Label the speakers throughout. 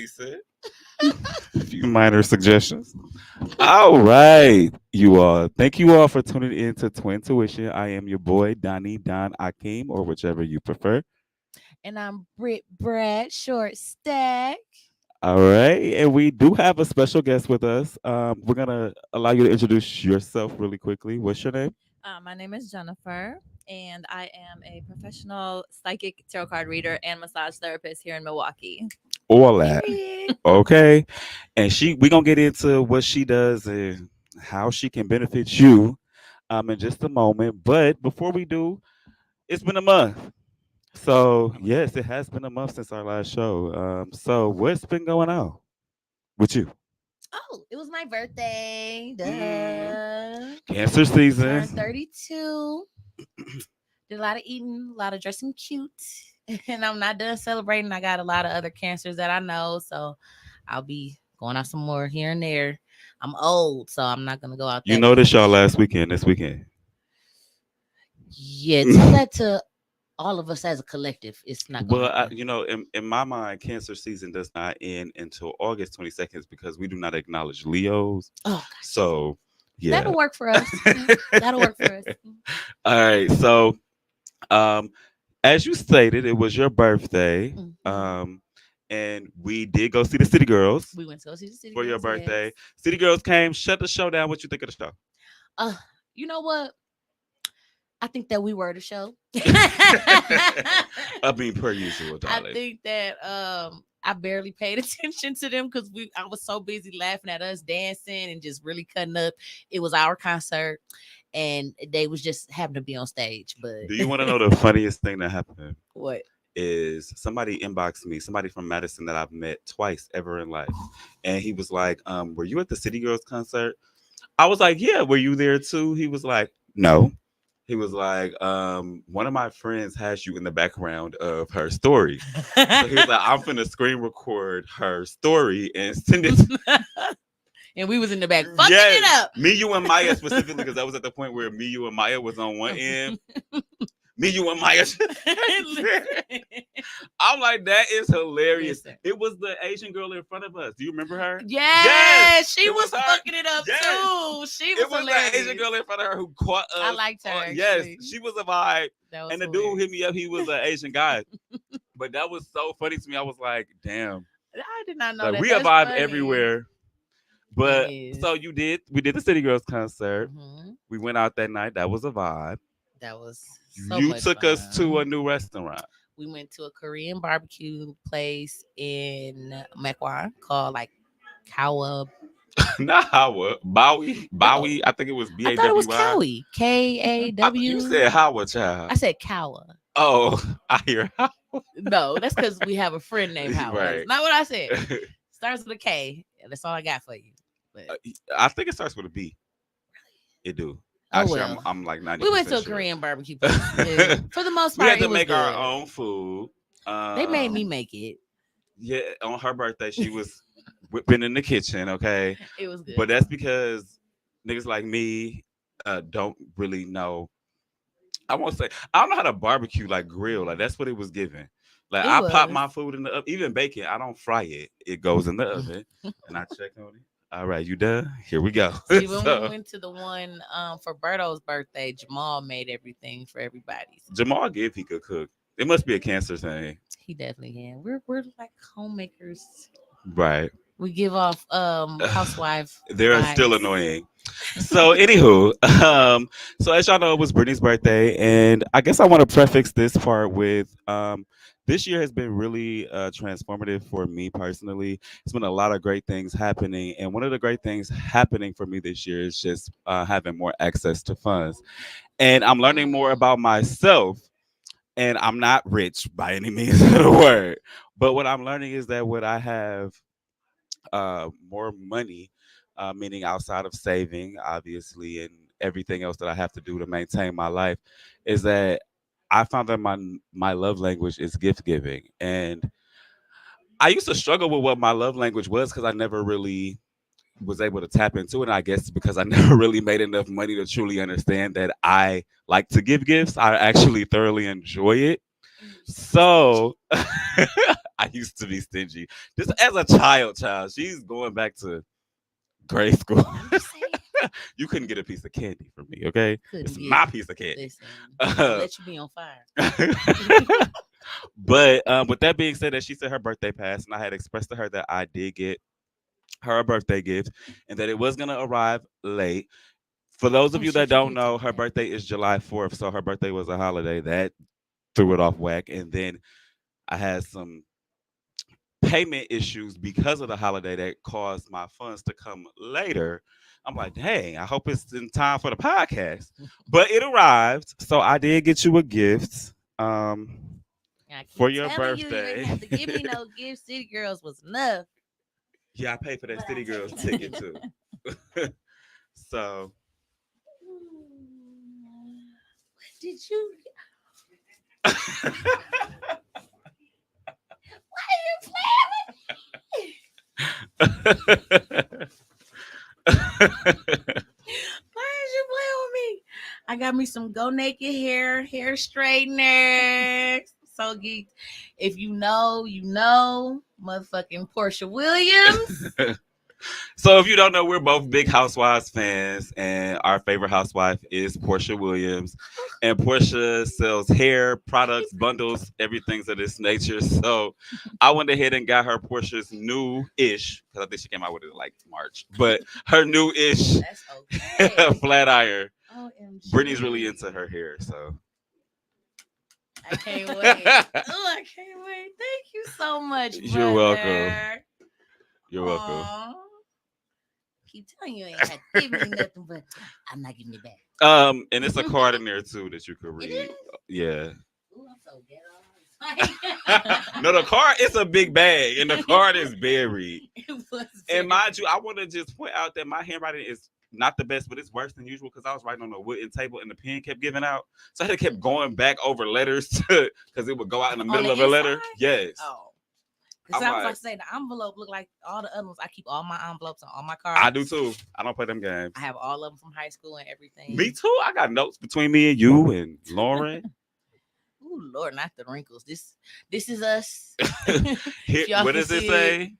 Speaker 1: said. A few minor suggestions. All right, you all. Thank you all for tuning in to Twin Tuition. I am your boy, Donnie Don Akeem, or whichever you prefer.
Speaker 2: And I'm Britt Brad Short Stack.
Speaker 1: All right, and we do have a special guest with us. We're gonna allow you to introduce yourself really quickly. What's your name?
Speaker 3: My name is Jennifer, and I am a professional psychic tarot card reader and massage therapist here in Milwaukee.
Speaker 1: All that.
Speaker 2: Period.
Speaker 1: Okay, and we gonna get into what she does and how she can benefit you in just a moment. But before we do, it's been a month. So yes, it has been a month since our last show. So what's been going on with you?
Speaker 2: Oh, it was my birthday.
Speaker 1: Mm,
Speaker 2: Duh.
Speaker 1: Cancer
Speaker 2: Turned
Speaker 1: season.
Speaker 2: 32. Did a lot of eating, a lot of dressing cute. And I'm not done celebrating. I got a lot of other cancers that I know. So I'll be going out some more here and there. I'm old, so I'm not going to go out
Speaker 1: You
Speaker 2: that
Speaker 1: noticed y'all
Speaker 2: much.
Speaker 1: last weekend, this weekend.
Speaker 2: Yeah, tell that to all of us as a collective. It's not going to
Speaker 1: Well,
Speaker 2: happen.
Speaker 1: in my mind, Cancer season does not end until August 22nd because we do not acknowledge Leos.
Speaker 2: Oh, gosh.
Speaker 1: So, yeah.
Speaker 2: That'll work for us. That'll work for us.
Speaker 1: All right. So, um, as you stated, it was your birthday.
Speaker 2: Mhm.
Speaker 1: And we did go see the City Girls
Speaker 2: We went to go see the city
Speaker 1: for your
Speaker 2: girls.
Speaker 1: birthday.
Speaker 2: Yes.
Speaker 1: City Girls came, shut the show down. What you think of the show?
Speaker 2: Uh, you know what? I think that we were the show.
Speaker 1: I mean, per usual,
Speaker 2: I
Speaker 1: darling.
Speaker 2: think that I barely paid attention to them because I was so busy laughing at us dancing and just really cutting up. It was our concert and they was just happened to be on stage. But
Speaker 1: Do you want to know the funniest thing that happened?
Speaker 2: what?
Speaker 1: Is somebody inboxed me, somebody from Madison that I've met twice ever in life. And he was like, were you at the City Girls concert? I was like, yeah, were you there too? He was like, no. He was like, one of my friends has you in the background of her story. So he was like, I'm finna screen record her story and send it.
Speaker 2: And we was in the back fucking
Speaker 1: Yes,
Speaker 2: it up.
Speaker 1: me, you, and Maya specifically, because that was at the point where me, you, and Maya was on one end. Me, you, and Maya. I'm like, that is hilarious.
Speaker 2: Listen.
Speaker 1: It was the Asian girl in front of us. Do you remember her?
Speaker 2: Yes, she
Speaker 1: it
Speaker 2: was
Speaker 1: was her.
Speaker 2: fucking it up
Speaker 1: Yes.
Speaker 2: too. She was
Speaker 1: It was
Speaker 2: hilarious.
Speaker 1: the Asian girl in front of her who caught us.
Speaker 2: I liked her,
Speaker 1: Yes,
Speaker 2: actually.
Speaker 1: she was a vibe.
Speaker 2: That was
Speaker 1: And the dude who
Speaker 2: hilarious.
Speaker 1: hit me up, he was an Asian guy. But that was so funny to me. I was like, damn.
Speaker 2: I did not know
Speaker 1: Like,
Speaker 2: that.
Speaker 1: we
Speaker 2: That's
Speaker 1: vibe
Speaker 2: funny.
Speaker 1: everywhere. But
Speaker 2: Yes.
Speaker 1: so we did the City Girls concert.
Speaker 2: Mhm.
Speaker 1: We went out that night. That was a vibe.
Speaker 2: That was so
Speaker 1: You
Speaker 2: much
Speaker 1: took
Speaker 2: fun.
Speaker 1: us to a new restaurant.
Speaker 2: We went to a Korean barbecue place in Mequon called like Kawa.
Speaker 1: Not Howard. Bowie.
Speaker 2: No,
Speaker 1: I think it was
Speaker 2: I thought it was
Speaker 1: BAWI.
Speaker 2: Cowie. Kaw.
Speaker 1: You said Howard, child.
Speaker 2: I said Kawa.
Speaker 1: Oh, I hear Howard.
Speaker 2: No, that's because we have a friend named Howard.
Speaker 1: Right.
Speaker 2: That's not what I said. Starts with a K. That's all I got for you. But
Speaker 1: I think it starts with a B. It do.
Speaker 2: Oh,
Speaker 1: Actually,
Speaker 2: well.
Speaker 1: I'm like 90%.
Speaker 2: we went to a
Speaker 1: sure.
Speaker 2: Korean barbecue place. Yeah. For the most
Speaker 1: We
Speaker 2: part,
Speaker 1: had to
Speaker 2: it was
Speaker 1: make
Speaker 2: good.
Speaker 1: our own food.
Speaker 2: They made me make it.
Speaker 1: Yeah, on her birthday, she was whipping in the kitchen, okay?
Speaker 2: It was good.
Speaker 1: But that's because niggas like me don't really know. I won't say, I don't know how to barbecue, like grill. Like, that's what it was giving. Like,
Speaker 2: It
Speaker 1: I pop
Speaker 2: was.
Speaker 1: my food in the oven, even bacon, I don't fry it. It goes in the oven, and I check on it. All right, you done? Here we go.
Speaker 2: See, when
Speaker 1: So,
Speaker 2: we went to the one for Berto's birthday, Jamal made everything for everybody.
Speaker 1: Jamal give he could cook. It must be a Cancer thing.
Speaker 2: He definitely can. We're like homemakers.
Speaker 1: Right.
Speaker 2: We give off housewife.
Speaker 1: They're still
Speaker 2: vibes.
Speaker 1: annoying. So, anywho, so as y'all know, it was Brittany's birthday, and I guess I want to prefix this part with this year has been really transformative for me personally. It's been a lot of great things happening, and one of the great things happening for me this year is just having more access to funds, and I'm learning more about myself. And I'm not rich by any means of the word, but what I'm learning is that what I have more money, meaning outside of saving, obviously, and everything else that I have to do to maintain my life, is that I found that my love language is gift giving, and I used to struggle with what my love language was because I never really was able to tap into it. And I guess because I never really made enough money to truly understand that I like to give gifts, I actually thoroughly enjoy it. So I used to be stingy. Just as a child. She's going back to grade school.
Speaker 2: I'm just saying.
Speaker 1: You couldn't get a piece of candy from me, okay?
Speaker 2: Couldn't
Speaker 1: It's
Speaker 2: get
Speaker 1: my
Speaker 2: it.
Speaker 1: piece of candy.
Speaker 2: Listen, I'll let you be on fire.
Speaker 1: But with that being said, that she said her birthday passed, and I had expressed to her that I did get her a birthday gift, and that it was gonna arrive late. For those of
Speaker 2: Oh,
Speaker 1: you
Speaker 2: shit,
Speaker 1: that
Speaker 2: you
Speaker 1: don't
Speaker 2: did
Speaker 1: know,
Speaker 2: tell me
Speaker 1: her
Speaker 2: that.
Speaker 1: birthday is July 4th, so her birthday was a holiday that threw it off whack. And then I had some payment issues because of the holiday that caused my funds to come later. I'm like, dang, I hope it's in time for the podcast. But it arrived, so I did get you a gift
Speaker 2: I keep
Speaker 1: for your
Speaker 2: telling you didn't
Speaker 1: birthday.
Speaker 2: have to give me no gift. City Girls was enough.
Speaker 1: Yeah, I paid for that
Speaker 2: But I
Speaker 1: City
Speaker 2: take
Speaker 1: Girls
Speaker 2: it.
Speaker 1: ticket too. So
Speaker 2: What did you? Why are you Why is you playing with me? I got me some Go Naked hair straightener. So geeked. If you know, you know. Motherfucking Portia Williams.
Speaker 1: So if you don't know, we're both big Housewives fans, and our favorite housewife is Portia Williams. And Portia sells hair, products, bundles, everything of this nature. So I went ahead and got her Portia's new-ish, because I think she came out with it like March, but her new-ish
Speaker 2: That's okay.
Speaker 1: flat iron.
Speaker 2: OMG.
Speaker 1: Brittany's really into her hair, so.
Speaker 2: I can't wait. Oh, I can't wait. Thank you so much.
Speaker 1: You're welcome.
Speaker 2: brother.
Speaker 1: You're welcome.
Speaker 2: Aw. Keep telling you ain't had to give me nothing, but I'm not giving it back.
Speaker 1: And it's a card in there too that you could read.
Speaker 2: is?
Speaker 1: Yeah.
Speaker 2: Ooh, I'm so ghetto.
Speaker 1: No, the card is a big bag, and the card is buried.
Speaker 2: It was
Speaker 1: And mind you, I want to just point out that my handwriting is not the best, but it's worse than usual because I was writing on a wooden table and the pen kept giving out. So I had to kept going back over letters because it would go out in the
Speaker 2: On
Speaker 1: middle
Speaker 2: the
Speaker 1: of a letter.
Speaker 2: inside?
Speaker 1: Yes.
Speaker 2: Oh. Because
Speaker 1: I'm
Speaker 2: I was
Speaker 1: like-
Speaker 2: like to say, the envelope look like all the other ones. I keep all my envelopes and all my cards.
Speaker 1: I do too. I don't play them games.
Speaker 2: I have all of them from high school and everything.
Speaker 1: Me too. I got notes between me and you and Lauren.
Speaker 2: Ooh, Lord, not the wrinkles. This is us.
Speaker 1: Here,
Speaker 2: Y'all
Speaker 1: what
Speaker 2: can
Speaker 1: does it
Speaker 2: see
Speaker 1: say?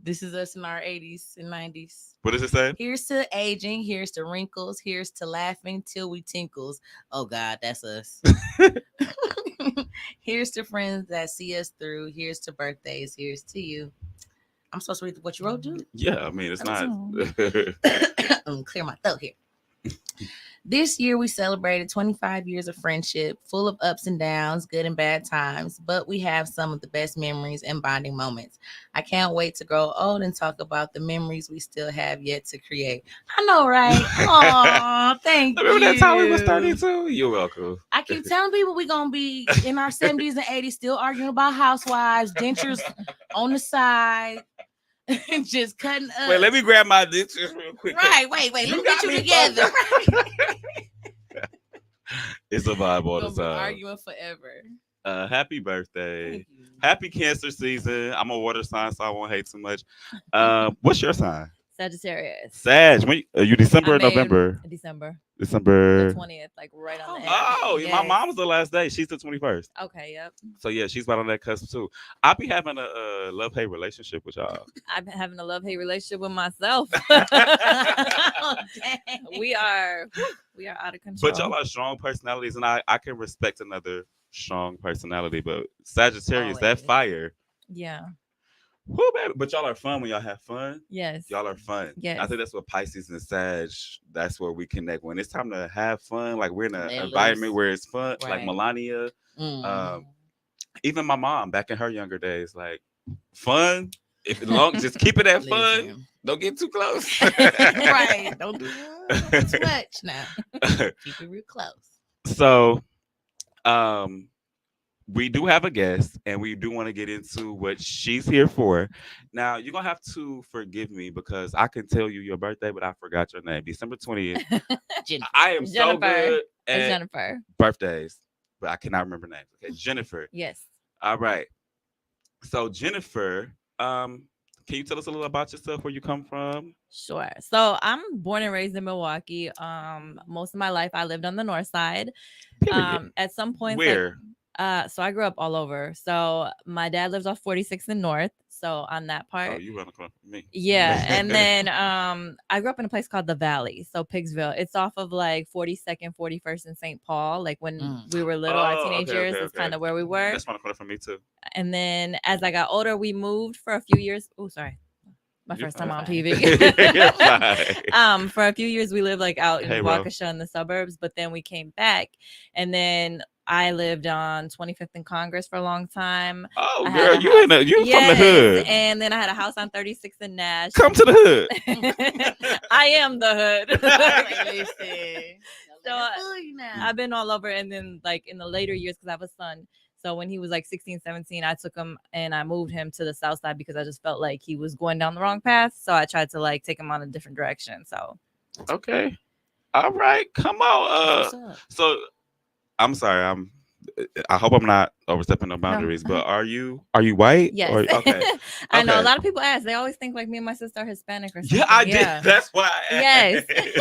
Speaker 2: This is us in our 80s and 90s.
Speaker 1: What does it say?
Speaker 2: Here's to aging. Here's to wrinkles. Here's to laughing till we tinkles. Oh, God, that's us. Here's to friends that see us through. Here's to birthdays. Here's to you. I'm supposed to read what you wrote, dude.
Speaker 1: Yeah, I mean, it's not.
Speaker 2: Clear my throat here. This year, we celebrated 25 years of friendship, full of ups and downs, good and bad times, but we have some of the best memories and bonding moments. I can't wait to grow old and talk about the memories we still have yet to create. I know, right? Aw, thank
Speaker 1: Remember
Speaker 2: you.
Speaker 1: that time we was 32? You're welcome.
Speaker 2: I keep telling people we're going to be in our 70s and 80s still arguing about housewives, dentures on the side, just cutting up.
Speaker 1: Wait, let me grab my dentures real quick.
Speaker 2: Right, wait, let me get you together.
Speaker 1: It's a vibe all
Speaker 2: We're
Speaker 1: the
Speaker 2: gonna be
Speaker 1: time.
Speaker 2: arguing forever.
Speaker 1: Happy birthday.
Speaker 2: Thank you.
Speaker 1: Happy Cancer season. I'm a water sign, so I won't hate too much. What's your sign?
Speaker 3: Sagittarius.
Speaker 1: Sag. When you December or
Speaker 3: I'm in
Speaker 1: November?
Speaker 3: December.
Speaker 1: December.
Speaker 3: The 20th, like right on the edge.
Speaker 1: Oh, yeah, my
Speaker 3: Yes.
Speaker 1: mom's the last day. She's the 21st.
Speaker 3: Okay, yep.
Speaker 1: So yeah, she's right on that cusp too. I'll be having a love-hate relationship with y'all.
Speaker 3: I've been having a love-hate relationship with myself.
Speaker 2: Oh, dang.
Speaker 3: we are out of control.
Speaker 1: But y'all are strong personalities, and I can respect another strong personality. But Sagittarius, that
Speaker 2: Always.
Speaker 1: fire.
Speaker 3: Yeah.
Speaker 1: Woo, baby. But y'all are fun when y'all have fun.
Speaker 3: Yes.
Speaker 1: Y'all are fun.
Speaker 3: Yes.
Speaker 1: I think that's what Pisces and Sag, that's where we connect. When it's time to have fun, like we're in an
Speaker 2: Let
Speaker 1: environment
Speaker 2: loose.
Speaker 1: where it's fun, like
Speaker 2: Right.
Speaker 1: Melania,
Speaker 2: Mm.
Speaker 1: even my mom back in her younger days, like fun. If long, just keep it at fun.
Speaker 2: Listen.
Speaker 1: Don't get too close.
Speaker 2: Right. Don't do too much now. Keep it real close.
Speaker 1: So, we do have a guest, and we do want to get into what she's here for. Now, you're gonna have to forgive me because I can tell you your birthday, but I forgot your name. December 20th.
Speaker 2: Jennifer.
Speaker 1: I am so
Speaker 3: Jennifer.
Speaker 1: good
Speaker 3: It's
Speaker 1: at
Speaker 3: Jennifer.
Speaker 1: birthdays, but I cannot remember names. Okay, Jennifer.
Speaker 3: Yes.
Speaker 1: All right. So Jennifer, can you tell us a little about yourself, where you come from?
Speaker 3: Sure. So I'm born and raised in Milwaukee. Most of my life I lived on the north side.
Speaker 1: Period.
Speaker 3: At some point,
Speaker 1: Where?
Speaker 3: So I grew up all over. So my dad lives off 46th and North. So on that
Speaker 1: Oh,
Speaker 3: part.
Speaker 1: you run across from me.
Speaker 3: Yeah. And then I grew up in a place called the Valley. So Pigsville. It's off of like 42nd, 41st, and St. Paul. Like when we were little, our teenage years is kind of where we were.
Speaker 1: That's one across from me too.
Speaker 3: And then as I got older, we moved for a few years. Oh, sorry. My
Speaker 1: You're
Speaker 3: first time on
Speaker 1: fine.
Speaker 3: TV.
Speaker 1: You're fine.
Speaker 3: For a few years, we lived like out in
Speaker 1: Hey, bro.
Speaker 3: Waukesha in the suburbs, but then we came back, and then I lived on 25th and Congress for a long time.
Speaker 1: Oh,
Speaker 3: I
Speaker 1: girl,
Speaker 3: had a
Speaker 1: you
Speaker 3: house-
Speaker 1: you from the
Speaker 3: Yes,
Speaker 1: hood.
Speaker 3: and then I had a house on 36th and Nash.
Speaker 1: Come to the hood.
Speaker 3: I am the hood. So,
Speaker 2: I've
Speaker 3: I've been all over, and then like in the later years, because I have a son. So when he was like 16, 17, I took him and I moved him to the south side because I just felt like he was going down the wrong path. So I tried to like take him on a different direction. So
Speaker 1: Okay. All right. Come on. So I'm sorry. I hope I'm not overstepping the boundaries, but are you white?
Speaker 3: yes.
Speaker 1: Or, okay.
Speaker 3: I know a
Speaker 1: Okay.
Speaker 3: lot of people ask. They always think like me and my sister are Hispanic or something.
Speaker 1: Yeah, I did. That's why I
Speaker 3: Yes.
Speaker 1: asked.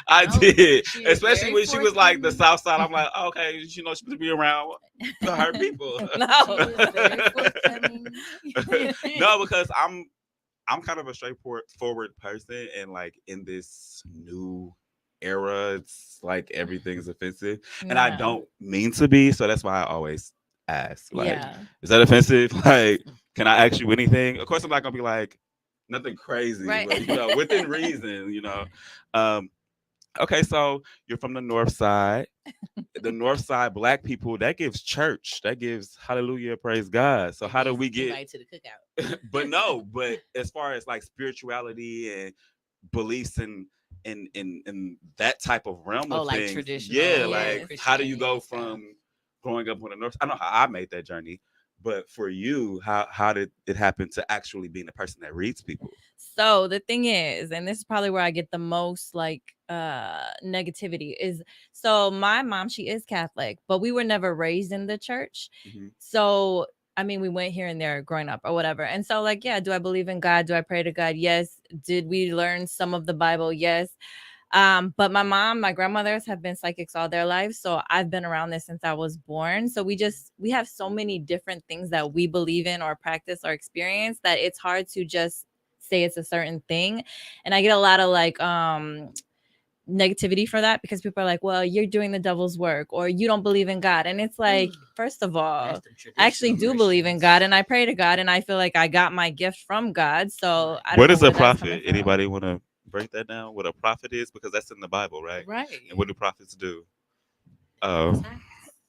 Speaker 1: I
Speaker 2: No,
Speaker 1: did.
Speaker 2: she was
Speaker 1: Especially
Speaker 2: very
Speaker 1: when she was like the
Speaker 2: forthcoming.
Speaker 1: South Side. I'm like, okay, you know, she's to be around her people. No, because I'm kind of a straightforward person, and like in this new era, it's like everything's offensive, and I
Speaker 3: Yeah.
Speaker 1: don't mean to be. So that's why I always ask. Like,
Speaker 3: Yeah.
Speaker 1: is that offensive? Like, can I ask you anything? Of course, I'm not gonna be like nothing crazy,
Speaker 3: Right.
Speaker 1: but you know, within reason. You know. Okay, so you're from the North Side. The North Side Black people, that gives church, that gives hallelujah, praise God. So how do we get?
Speaker 2: invited to the cookout?
Speaker 1: But as far as like spirituality and beliefs in that type of realm
Speaker 2: Oh,
Speaker 1: of
Speaker 2: like
Speaker 1: things,
Speaker 2: traditional,
Speaker 1: yeah,
Speaker 3: yeah,
Speaker 1: like how do you go
Speaker 2: Christianity and
Speaker 1: from growing up on the North? I know how I made that journey, but for you, how did it happen to actually being the person that reads people?
Speaker 3: So the thing is, and this is probably where I get the most like negativity is, so my mom, she is Catholic, but we were never raised in the church.
Speaker 1: Mhm.
Speaker 3: So I mean, we went here and there growing up or whatever. And so like, yeah, do I believe in God? Do I pray to God? Yes. Did we learn some of the Bible? Yes. But my mom, my grandmothers have been psychics all their lives. So I've been around this since I was born. So we have so many different things that we believe in or practice or experience that it's hard to just say it's a certain thing. And I get a lot of like negativity for that because people are like, well, you're doing the devil's work or you don't believe in God. And it's like, first of all, I actually do believe in God and I pray to God and I feel like I got my gift from God. So I don't
Speaker 1: What
Speaker 3: know
Speaker 1: is a
Speaker 3: where that's coming
Speaker 1: prophet?
Speaker 3: from.
Speaker 1: Anybody want to break that down? What a prophet is? Because that's in the Bible, right?
Speaker 2: Right.
Speaker 1: And what do prophets do? Oh,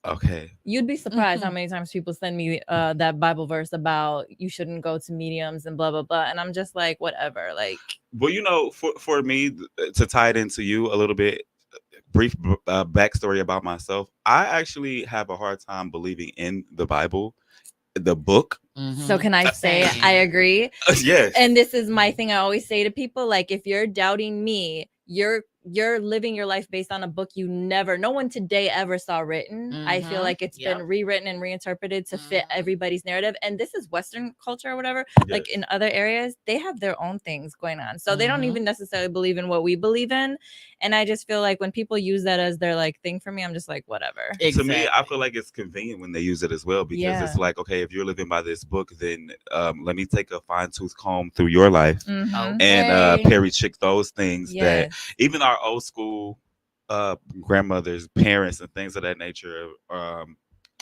Speaker 1: okay.
Speaker 3: You'd be surprised how many times people send me that Bible verse about you shouldn't go to mediums and blah blah blah, and I'm just like, whatever. Like,
Speaker 1: Well, you know, for me to tie it into you a little bit, brief backstory about myself. I actually have a hard time believing in the Bible, the book.
Speaker 3: so can I say
Speaker 2: Same.
Speaker 3: I agree?
Speaker 1: Yes.
Speaker 3: And this is my thing I always say to people, like, if you're doubting me, you're living your life based on a book no one today ever saw written. I feel like it's been rewritten and reinterpreted to fit everybody's narrative. And this is Western culture or whatever. Like in other areas, they have their own things going on. So they don't even necessarily believe in what we believe in. And I just feel like when people use that as their like thing for me, I'm just like, whatever.
Speaker 1: To me, I feel like it's convenient when they use it as well because it's like, okay, if you're living by this book, then let me take a fine tooth comb through your life
Speaker 3: Mhm.
Speaker 1: and Perry chick those things that
Speaker 3: Yes.
Speaker 1: even our old school grandmothers, parents, and things of that nature.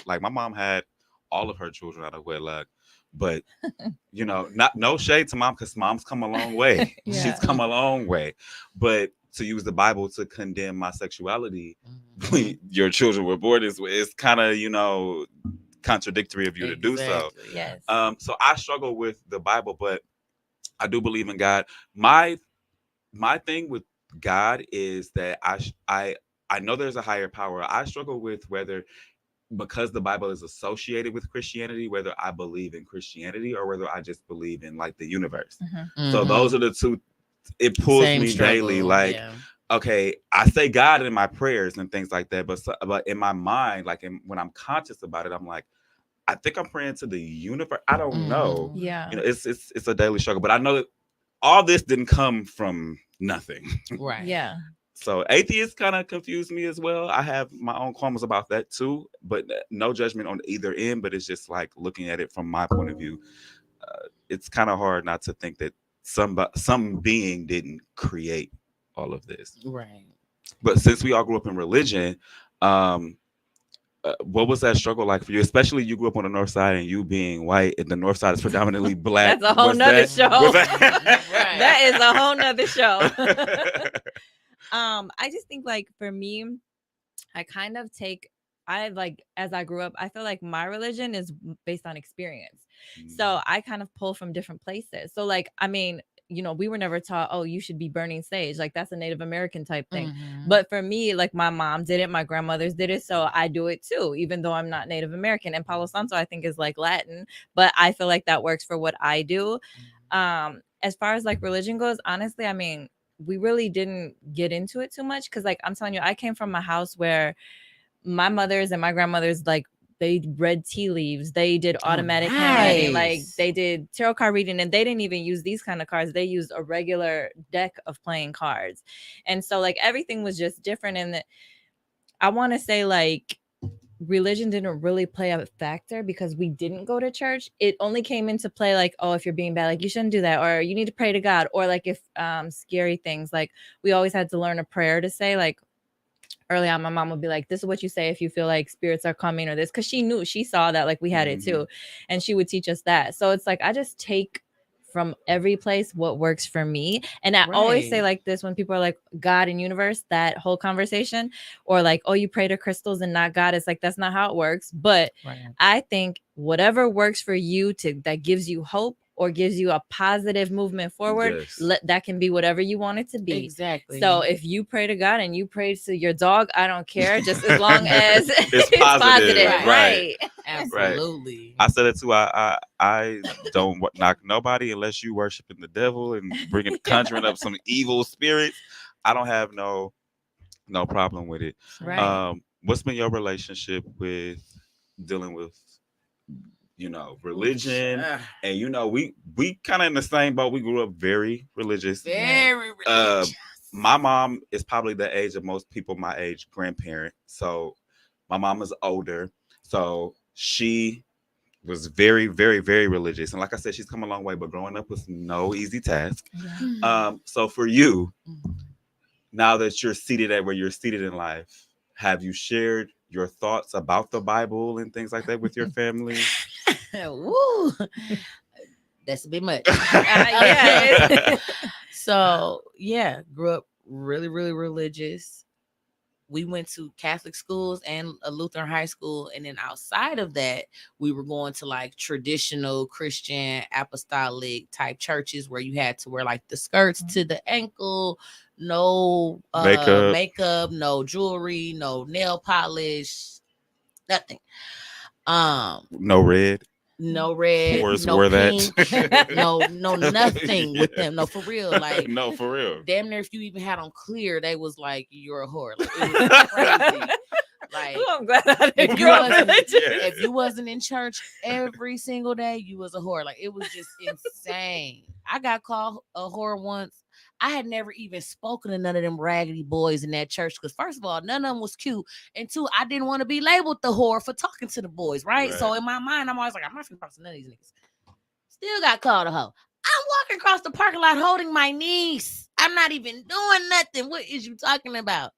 Speaker 1: Like my mom had all of her children out of wedlock, but you know, no shade to mom because mom's come a long way.
Speaker 3: Yeah.
Speaker 1: She's come a long way, but to use the Bible to condemn my sexuality when your children were born is kind of, you know, contradictory of you to do so.
Speaker 3: Yes.
Speaker 1: So I struggle with the Bible, but I do believe in God. My thing with God is that I know there's a higher power. I struggle with whether, because the Bible is associated with Christianity, whether I believe in Christianity or whether I just believe in like the universe. So those are the two. It pulls me daily. Like, okay, I say God in my prayers and things like that, but in my mind, like when I'm conscious about it, I'm like, I think I'm praying to the universe. I don't know.
Speaker 3: Yeah.
Speaker 1: You know, it's a daily struggle, but I know that all this didn't come from nothing.
Speaker 2: Right.
Speaker 3: Yeah.
Speaker 1: So atheists kind of confuse me as well. I have my own qualms about that too, but no judgment on either end. But it's just like looking at it from my point of view. It's kind of hard not to think that some being didn't create all of this.
Speaker 2: Right.
Speaker 1: But since we all grew up in religion, what was that struggle like for you? Especially you grew up on the north side and you being white, and the north side is predominantly black.
Speaker 3: That's a whole nother show.
Speaker 2: Right.
Speaker 3: That is a whole nother show. I just think like for me, I like as I grew up, I feel like my religion is based on experience. So I kind of pull from different places. So like, I mean, we were never taught, oh, you should be burning sage. Like that's a Native American type thing.
Speaker 2: Mhm.
Speaker 3: But for me, like my mom did it, my grandmothers did it. So I do it too, even though I'm not Native American. And Palo Santo, I think, is like Latin, but I feel like that works for what I do. As far as like religion goes, honestly, I mean, we really didn't get into it too much. Cause like I'm telling you, I came from a house where my mothers and my grandmothers, like, they read tea leaves, they did automatic handwriting, like they did tarot card reading, and they didn't even use these kind of cards. They used a regular deck of playing cards. And so like everything was just different. And I want to say like religion didn't really play a factor because we didn't go to church. It only came into play like, oh, if you're being bad, like you shouldn't do that, or you need to pray to God, or like if scary things, like we always had to learn a prayer to say. Like early on, my mom would be like, this is what you say if you feel like spirits are coming or this, because she saw that like we had it too, and she would teach us that. So it's like I just take from every place what works for me. And I always say like this when people are like God and universe, that whole conversation, or like, oh, you pray to crystals and not God. It's like that's not how it works. But I think whatever works for you that gives you hope or gives you a positive movement forward, that can be whatever you want it to be.
Speaker 2: Exactly.
Speaker 3: So if you pray to God and you pray to your dog, I don't care, just as long as it's positive. Right.
Speaker 2: Absolutely.
Speaker 1: I said it too. I don't knock nobody unless you worshiping the devil and conjuring up some evil spirits. I don't have no problem with it.
Speaker 3: Right.
Speaker 1: What's been your relationship with dealing with religion? And we kind of in the same boat. We grew up very religious.
Speaker 2: Very religious.
Speaker 1: My mom is probably the age of most people my age, grandparent. So my mom is older. So she was very, very, very religious. And like I said, she's come a long way, but growing up was no easy task. So for you, now that you're seated at where you're seated in life, have you shared your thoughts about the Bible and things like that with your family?
Speaker 2: Woo. That's a bit much. So grew up really, really religious. We went to Catholic schools and a Lutheran high school. And then outside of that, we were going to like traditional Christian apostolic type churches where you had to wear like the skirts to the ankle, no makeup, no jewelry, no nail polish, nothing.
Speaker 1: No red.
Speaker 2: No red,
Speaker 1: Wars
Speaker 2: no
Speaker 1: wore
Speaker 2: pink,
Speaker 1: that.
Speaker 2: no nothing with them. No, for real. Like
Speaker 1: no, for real.
Speaker 2: Damn near if you even had on clear, they was like, you're a whore. Like, it was crazy. Like,
Speaker 3: I'm glad I didn't
Speaker 2: if you wasn't in church every single day, you was a whore. Like, it was just insane. I got called a whore once. I had never even spoken to none of them raggedy boys in that church because, first of all, none of them was cute. And two, I didn't want to be labeled the whore for talking to the boys, right? So in my mind, I'm always like, I'm not going to talk to none of these niggas. Still got called a hoe. I'm walking across the parking lot holding my niece. I'm not even doing nothing. What is you talking about?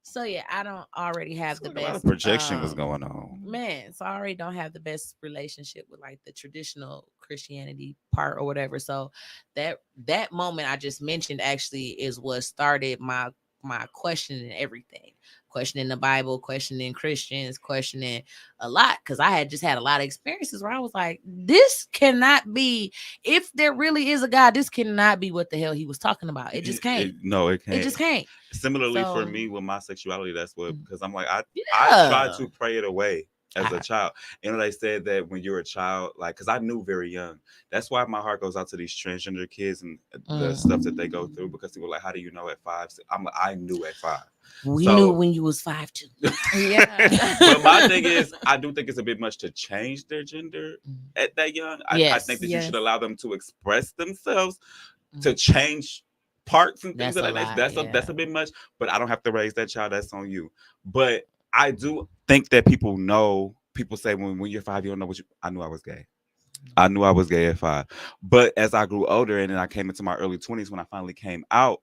Speaker 2: So I don't already have the best. A lot of
Speaker 1: projection was going on,
Speaker 2: man. So I already don't have the best relationship with like the traditional Christianity part or whatever. So that moment I just mentioned actually is what started my questioning everything, questioning the Bible, questioning Christians, questioning a lot, because I had just had a lot of experiences where I was like, this cannot be, if there really is a God, this cannot be what the hell he was talking about. It just can't.
Speaker 1: It can't.
Speaker 2: It just can't.
Speaker 1: Similarly for me with my sexuality, that's what, because I'm like, I tried to pray it away as a child. They said that when you're a child, like, because I knew very young. That's why my heart goes out to these transgender kids and the stuff that they go through, because people are like, how do you know at 5? I'm like, I knew at 5.
Speaker 2: We knew when you was 5 too.
Speaker 1: But my thing is, I do think it's a bit much to change their gender at that young. I think that you should allow them to express themselves, to change parts and things
Speaker 2: That's
Speaker 1: of
Speaker 2: a
Speaker 1: that.
Speaker 2: lot,
Speaker 1: That's
Speaker 2: yeah.
Speaker 1: a bit much, but I don't have to raise that child. That's on you. But I do think that people know. People say when you're 5, you don't know what you. I knew I was gay. I knew I was gay at 5, but as I grew older and then I came into my early 20s, when I finally came out,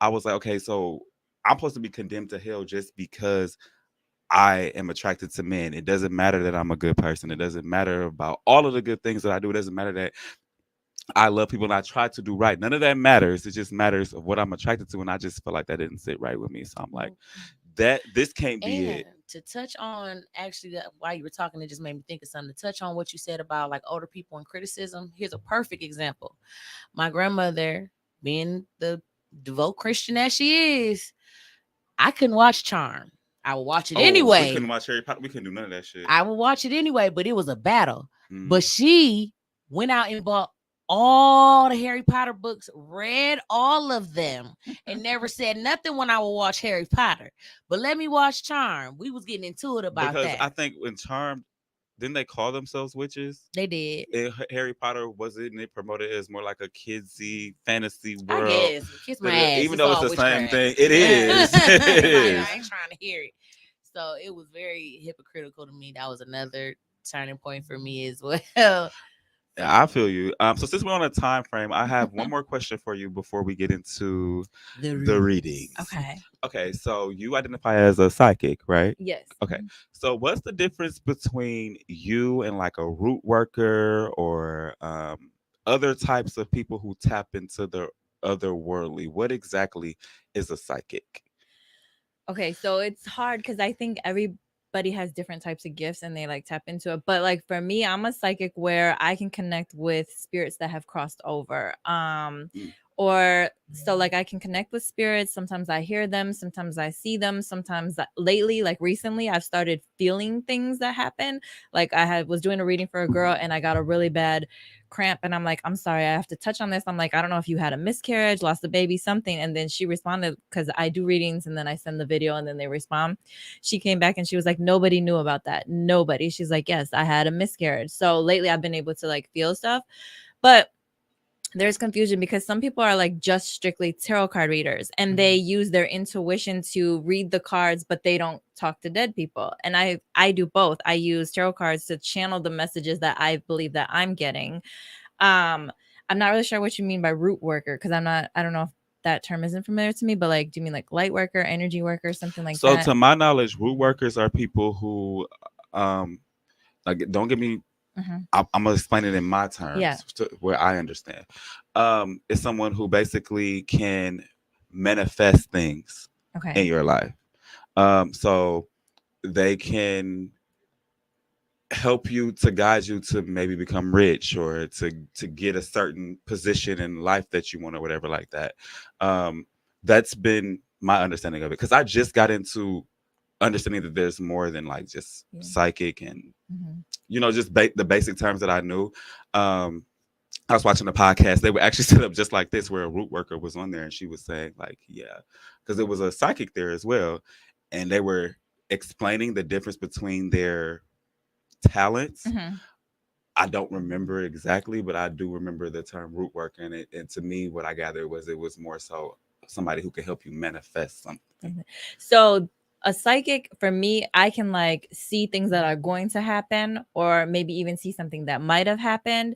Speaker 1: I was like, okay, so I'm supposed to be condemned to hell just because I am attracted to men. It doesn't matter that I'm a good person. It doesn't matter about all of the good things that I do. It doesn't matter that I love people and I try to do right. None of that matters. It just matters of what I'm attracted to. And I just feel like that didn't sit right with me. So I'm like, that this can't be
Speaker 2: And
Speaker 1: it.
Speaker 2: to touch on actually that while you were talking, it just made me think of something. To touch on what you said about like older people and criticism, here's a perfect example. My grandmother, being the devout Christian as she is, I couldn't watch Charm. I would watch it
Speaker 1: Oh, we
Speaker 2: anyway.
Speaker 1: couldn't watch Harry Potter. We couldn't do none of that shit.
Speaker 2: I would watch it anyway, but it was a battle.
Speaker 1: Mm.
Speaker 2: But she went out and bought all the Harry Potter books, read all of them, and never said nothing when I would watch Harry Potter. But let me watch Charm. We was getting into it about
Speaker 1: Because
Speaker 2: that.
Speaker 1: I think when Charmed, didn't they call themselves witches?
Speaker 2: They did.
Speaker 1: Harry Potter wasn't it promoted as more like a kidsy fantasy
Speaker 2: I
Speaker 1: world?
Speaker 2: guess. Kiss my ass.
Speaker 1: Even though it's
Speaker 2: all
Speaker 1: the same
Speaker 2: witchcraft.
Speaker 1: thing, it is. It is.
Speaker 2: I ain't trying to hear it. So it was very hypocritical to me. That was another turning point for me as well.
Speaker 1: Yeah, I feel you. So since we're on a time frame, I have one more question for you before we get into the readings.
Speaker 3: Okay.
Speaker 1: Okay, so you identify as a psychic, right?
Speaker 3: Yes.
Speaker 1: Okay. So what's the difference between you and like a root worker or other types of people who tap into the otherworldly? What exactly is a psychic?
Speaker 3: Okay, so it's hard because I think everybody has different types of gifts and they like tap into it. But like for me, I'm a psychic where I can connect with spirits that have crossed over. Or so like I can connect with spirits. Sometimes I hear them, sometimes I see them, sometimes lately, like recently, I've started feeling things that happen. Like was doing a reading for a girl and I got a really bad cramp and I'm like, I'm sorry, I have to touch on this. I'm like, I don't know if you had a miscarriage, lost a baby, something. And then she responded, because I do readings and then I send the video and then they respond. She came back and she was like, nobody knew about that. Nobody. She's like, yes, I had a miscarriage. So lately I've been able to like feel stuff. But there's confusion because some people are like just strictly tarot card readers and they use their intuition to read the cards, but they don't talk to dead people. And I do both. I use tarot cards to channel the messages that I believe that I'm getting. I'm not really sure what you mean by root worker because I don't know if that term isn't familiar to me, but like, do you mean like light worker, energy worker, something like that?
Speaker 1: So to my knowledge, root workers are people who like don't get me I'm gonna explain it in my terms where I understand. It's someone who basically can manifest things in your life. So they can help you to guide you to maybe become rich or to get a certain position in life that you want or whatever like that. That's been my understanding of it because I just got into understanding that there's more than like just psychic and just the basic terms that I knew. I was watching a podcast. They were actually set up just like this, where a root worker was on there, and she was saying like, yeah, because there was a psychic there as well, and they were explaining the difference between their talents. I don't remember exactly, but I do remember the term root worker, and to me, what I gathered was it was more so somebody who can help you manifest something.
Speaker 3: So a psychic for me, I can like see things that are going to happen or maybe even see something that might have happened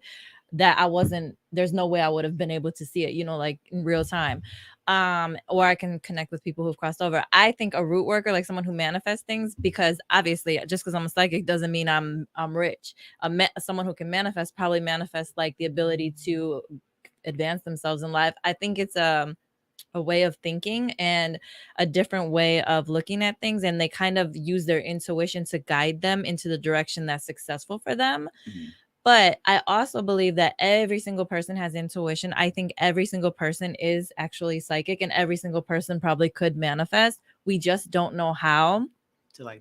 Speaker 3: that there's no way I would have been able to see it, like in real time. Or I can connect with people who've crossed over. I think a root worker, like someone who manifests things, because obviously just because I'm a psychic doesn't mean I'm rich. Someone who can manifest probably manifests like the ability to advance themselves in life. I think it's a way of thinking and a different way of looking at things, and they kind of use their intuition to guide them into the direction that's successful for them. But I also believe that every single person has intuition. I think every single person is actually psychic and every single person probably could manifest. We just don't know how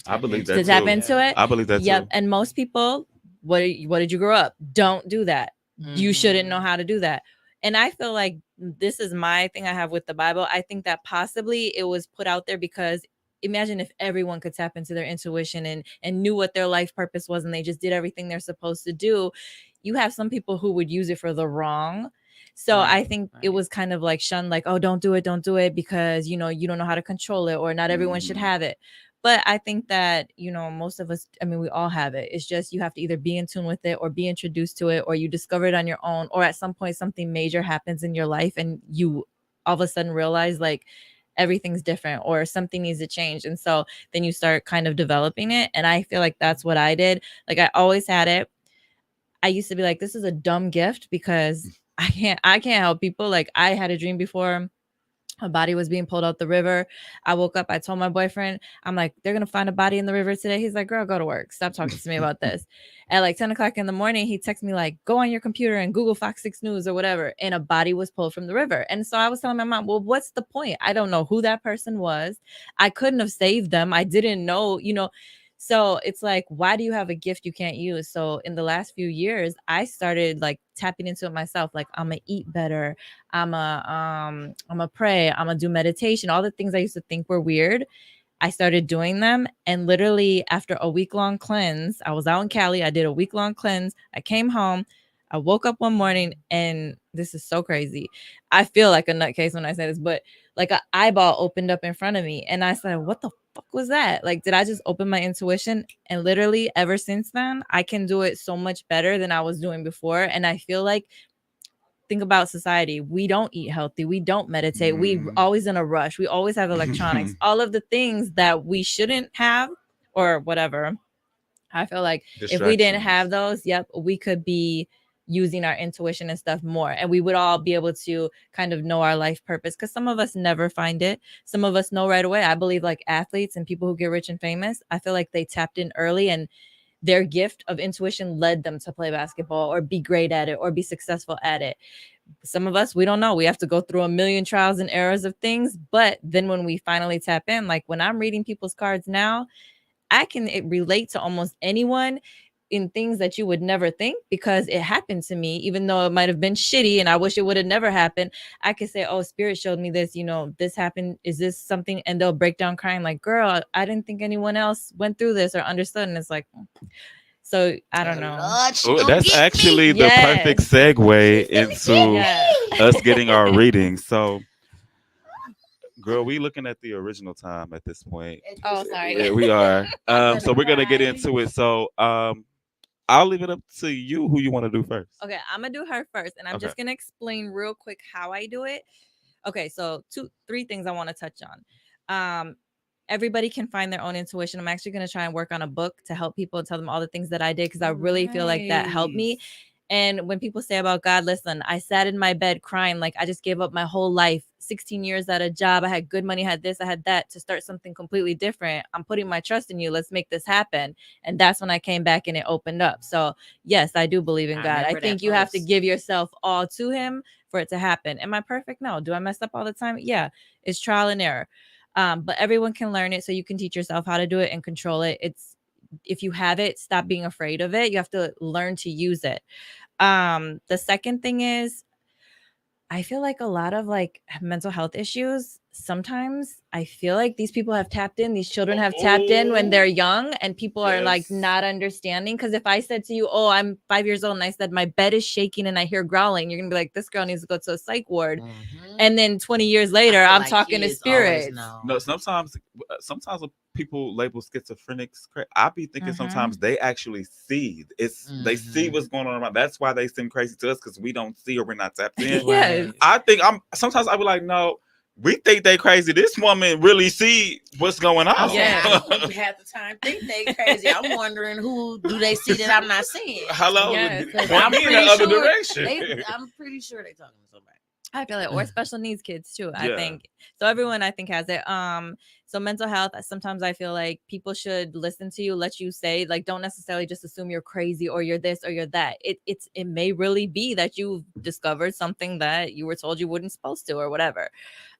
Speaker 1: I believe that
Speaker 3: tap into it.
Speaker 1: I believe that too.
Speaker 3: And most people, what did you grow up? Don't do that. You shouldn't know how to do that. And I feel like this is my thing I have with the Bible. I think that possibly it was put out there because imagine if everyone could tap into their intuition and knew what their life purpose was and they just did everything they're supposed to do. You have some people who would use it for the wrong. So I think it was kind of like shunned, like, oh, don't do it because, you know, you don't know how to control it, or not everyone should have it. But I think that, you know, most of us, I mean, we all have it. It's just you have to either be in tune with it or be introduced to it, or you discover it on your own, or at some point something major happens in your life and you all of a sudden realize like everything's different or something needs to change. And so then you start kind of developing it. And I feel like that's what I did. Like I always had it. I used to be like, this is a dumb gift because I can't help people. Like I had a dream before. A body was being pulled out the river. I woke up. I told my boyfriend, I'm like, they're going to find a body in the river today. He's like, girl, go to work. Stop talking to me about this. At like 10 o'clock in the morning, he texted me like, go on your computer and Google Fox 6 News or whatever. And a body was pulled from the river. And so I was telling my mom, well, what's the point? I don't know who that person was. I couldn't have saved them. I didn't know, you know. So it's like, why do you have a gift you can't use? So in the last few years, I started like tapping into it myself. Like I'm gonna eat better. I'm a pray. I'm gonna do meditation. All the things I used to think were weird, I started doing them. And literally after a week-long cleanse, I was out in Cali. I did a week-long cleanse. I came home. I woke up one morning and this is so crazy. I feel like a nutcase when I say this, but like an eyeball opened up in front of me. And I said, what the fuck was that? Like, did I just open my intuition? And literally ever since then, I can do it so much better than I was doing before. And I feel like, think about society. We don't eat healthy. We don't meditate. We always in a rush. We always have electronics, all of the things that we shouldn't have or whatever. I feel like if we didn't have those, we could be using our intuition and stuff more, and we would all be able to kind of know our life purpose, because some of us never find it. Some of us know right away. I believe like athletes and people who get rich and famous, I feel like they tapped in early and their gift of intuition led them to play basketball or be great at it or be successful at it. Some of us, we don't know. We have to go through a million trials and errors of things. But then when we finally tap in, like when I'm reading people's cards now, I can relate to almost anyone in things that you would never think, because it happened to me, even though it might have been shitty and I wish it would have never happened. I could say, oh, spirit showed me this, you know, this happened. Is this something? And they'll break down crying like, girl, I didn't think anyone else went through this or understood. And it's like, so I don't know.
Speaker 1: Oh, that's actually the perfect segue into us getting our readings. So girl, we looking at the original time at this point.
Speaker 3: Oh, sorry.
Speaker 1: Yeah, we are. So we're gonna get into it. So I'll leave it up to you who you want to do first.
Speaker 3: Okay, I'm gonna do her first, and I'm just gonna explain real quick how I do it. Okay, so three things I want to touch on. Everybody can find their own intuition. I'm actually gonna try and work on a book to help people and tell them all the things that I did, because I really feel like that helped me. And when people say about God, listen, I sat in my bed crying like I just gave up my whole life, 16 years at a job. I had good money, I had this, I had that, to start something completely different. I'm putting my trust in you. Let's make this happen. And that's when I came back and it opened up. So yes, I do believe in God. I think you have to give yourself all to him for it to happen. Am I perfect? No. Do I mess up all the time? Yeah, it's trial and error. But everyone can learn it, so you can teach yourself how to do it and control it. If you have it, stop being afraid of it. You have to learn to use it. The second thing is, I feel like a lot of like mental health issues, sometimes I feel like these people have tapped in, these children have tapped in when they're young, and people are like not understanding. Because if I said to you, oh, I'm 5 years old and I said my bed is shaking and I hear growling, you're gonna be like, this girl needs to go to a psych ward. And then 20 years later, I'm like talking to spirits.
Speaker 1: No, sometimes when people label schizophrenics, I be thinking sometimes they actually see they see what's going on around. That's why they seem crazy to us, because we don't see or we're not tapped in.
Speaker 3: Yes.
Speaker 1: I think sometimes I be like, no, we think they crazy. This woman really see what's going on.
Speaker 2: Yeah, half the time think they crazy. I'm wondering who do they see that I'm not seeing.
Speaker 1: Hello,
Speaker 2: I'm
Speaker 1: me in the other direction.
Speaker 2: I'm pretty sure they talking to somebody.
Speaker 3: I feel like, or special needs kids too. I think so. Everyone I think has it. So mental health, sometimes I feel like people should listen to you, let you say, like, don't necessarily just assume you're crazy or you're this or you're that. It may really be that you've discovered something that you were told you wouldn't supposed to or whatever.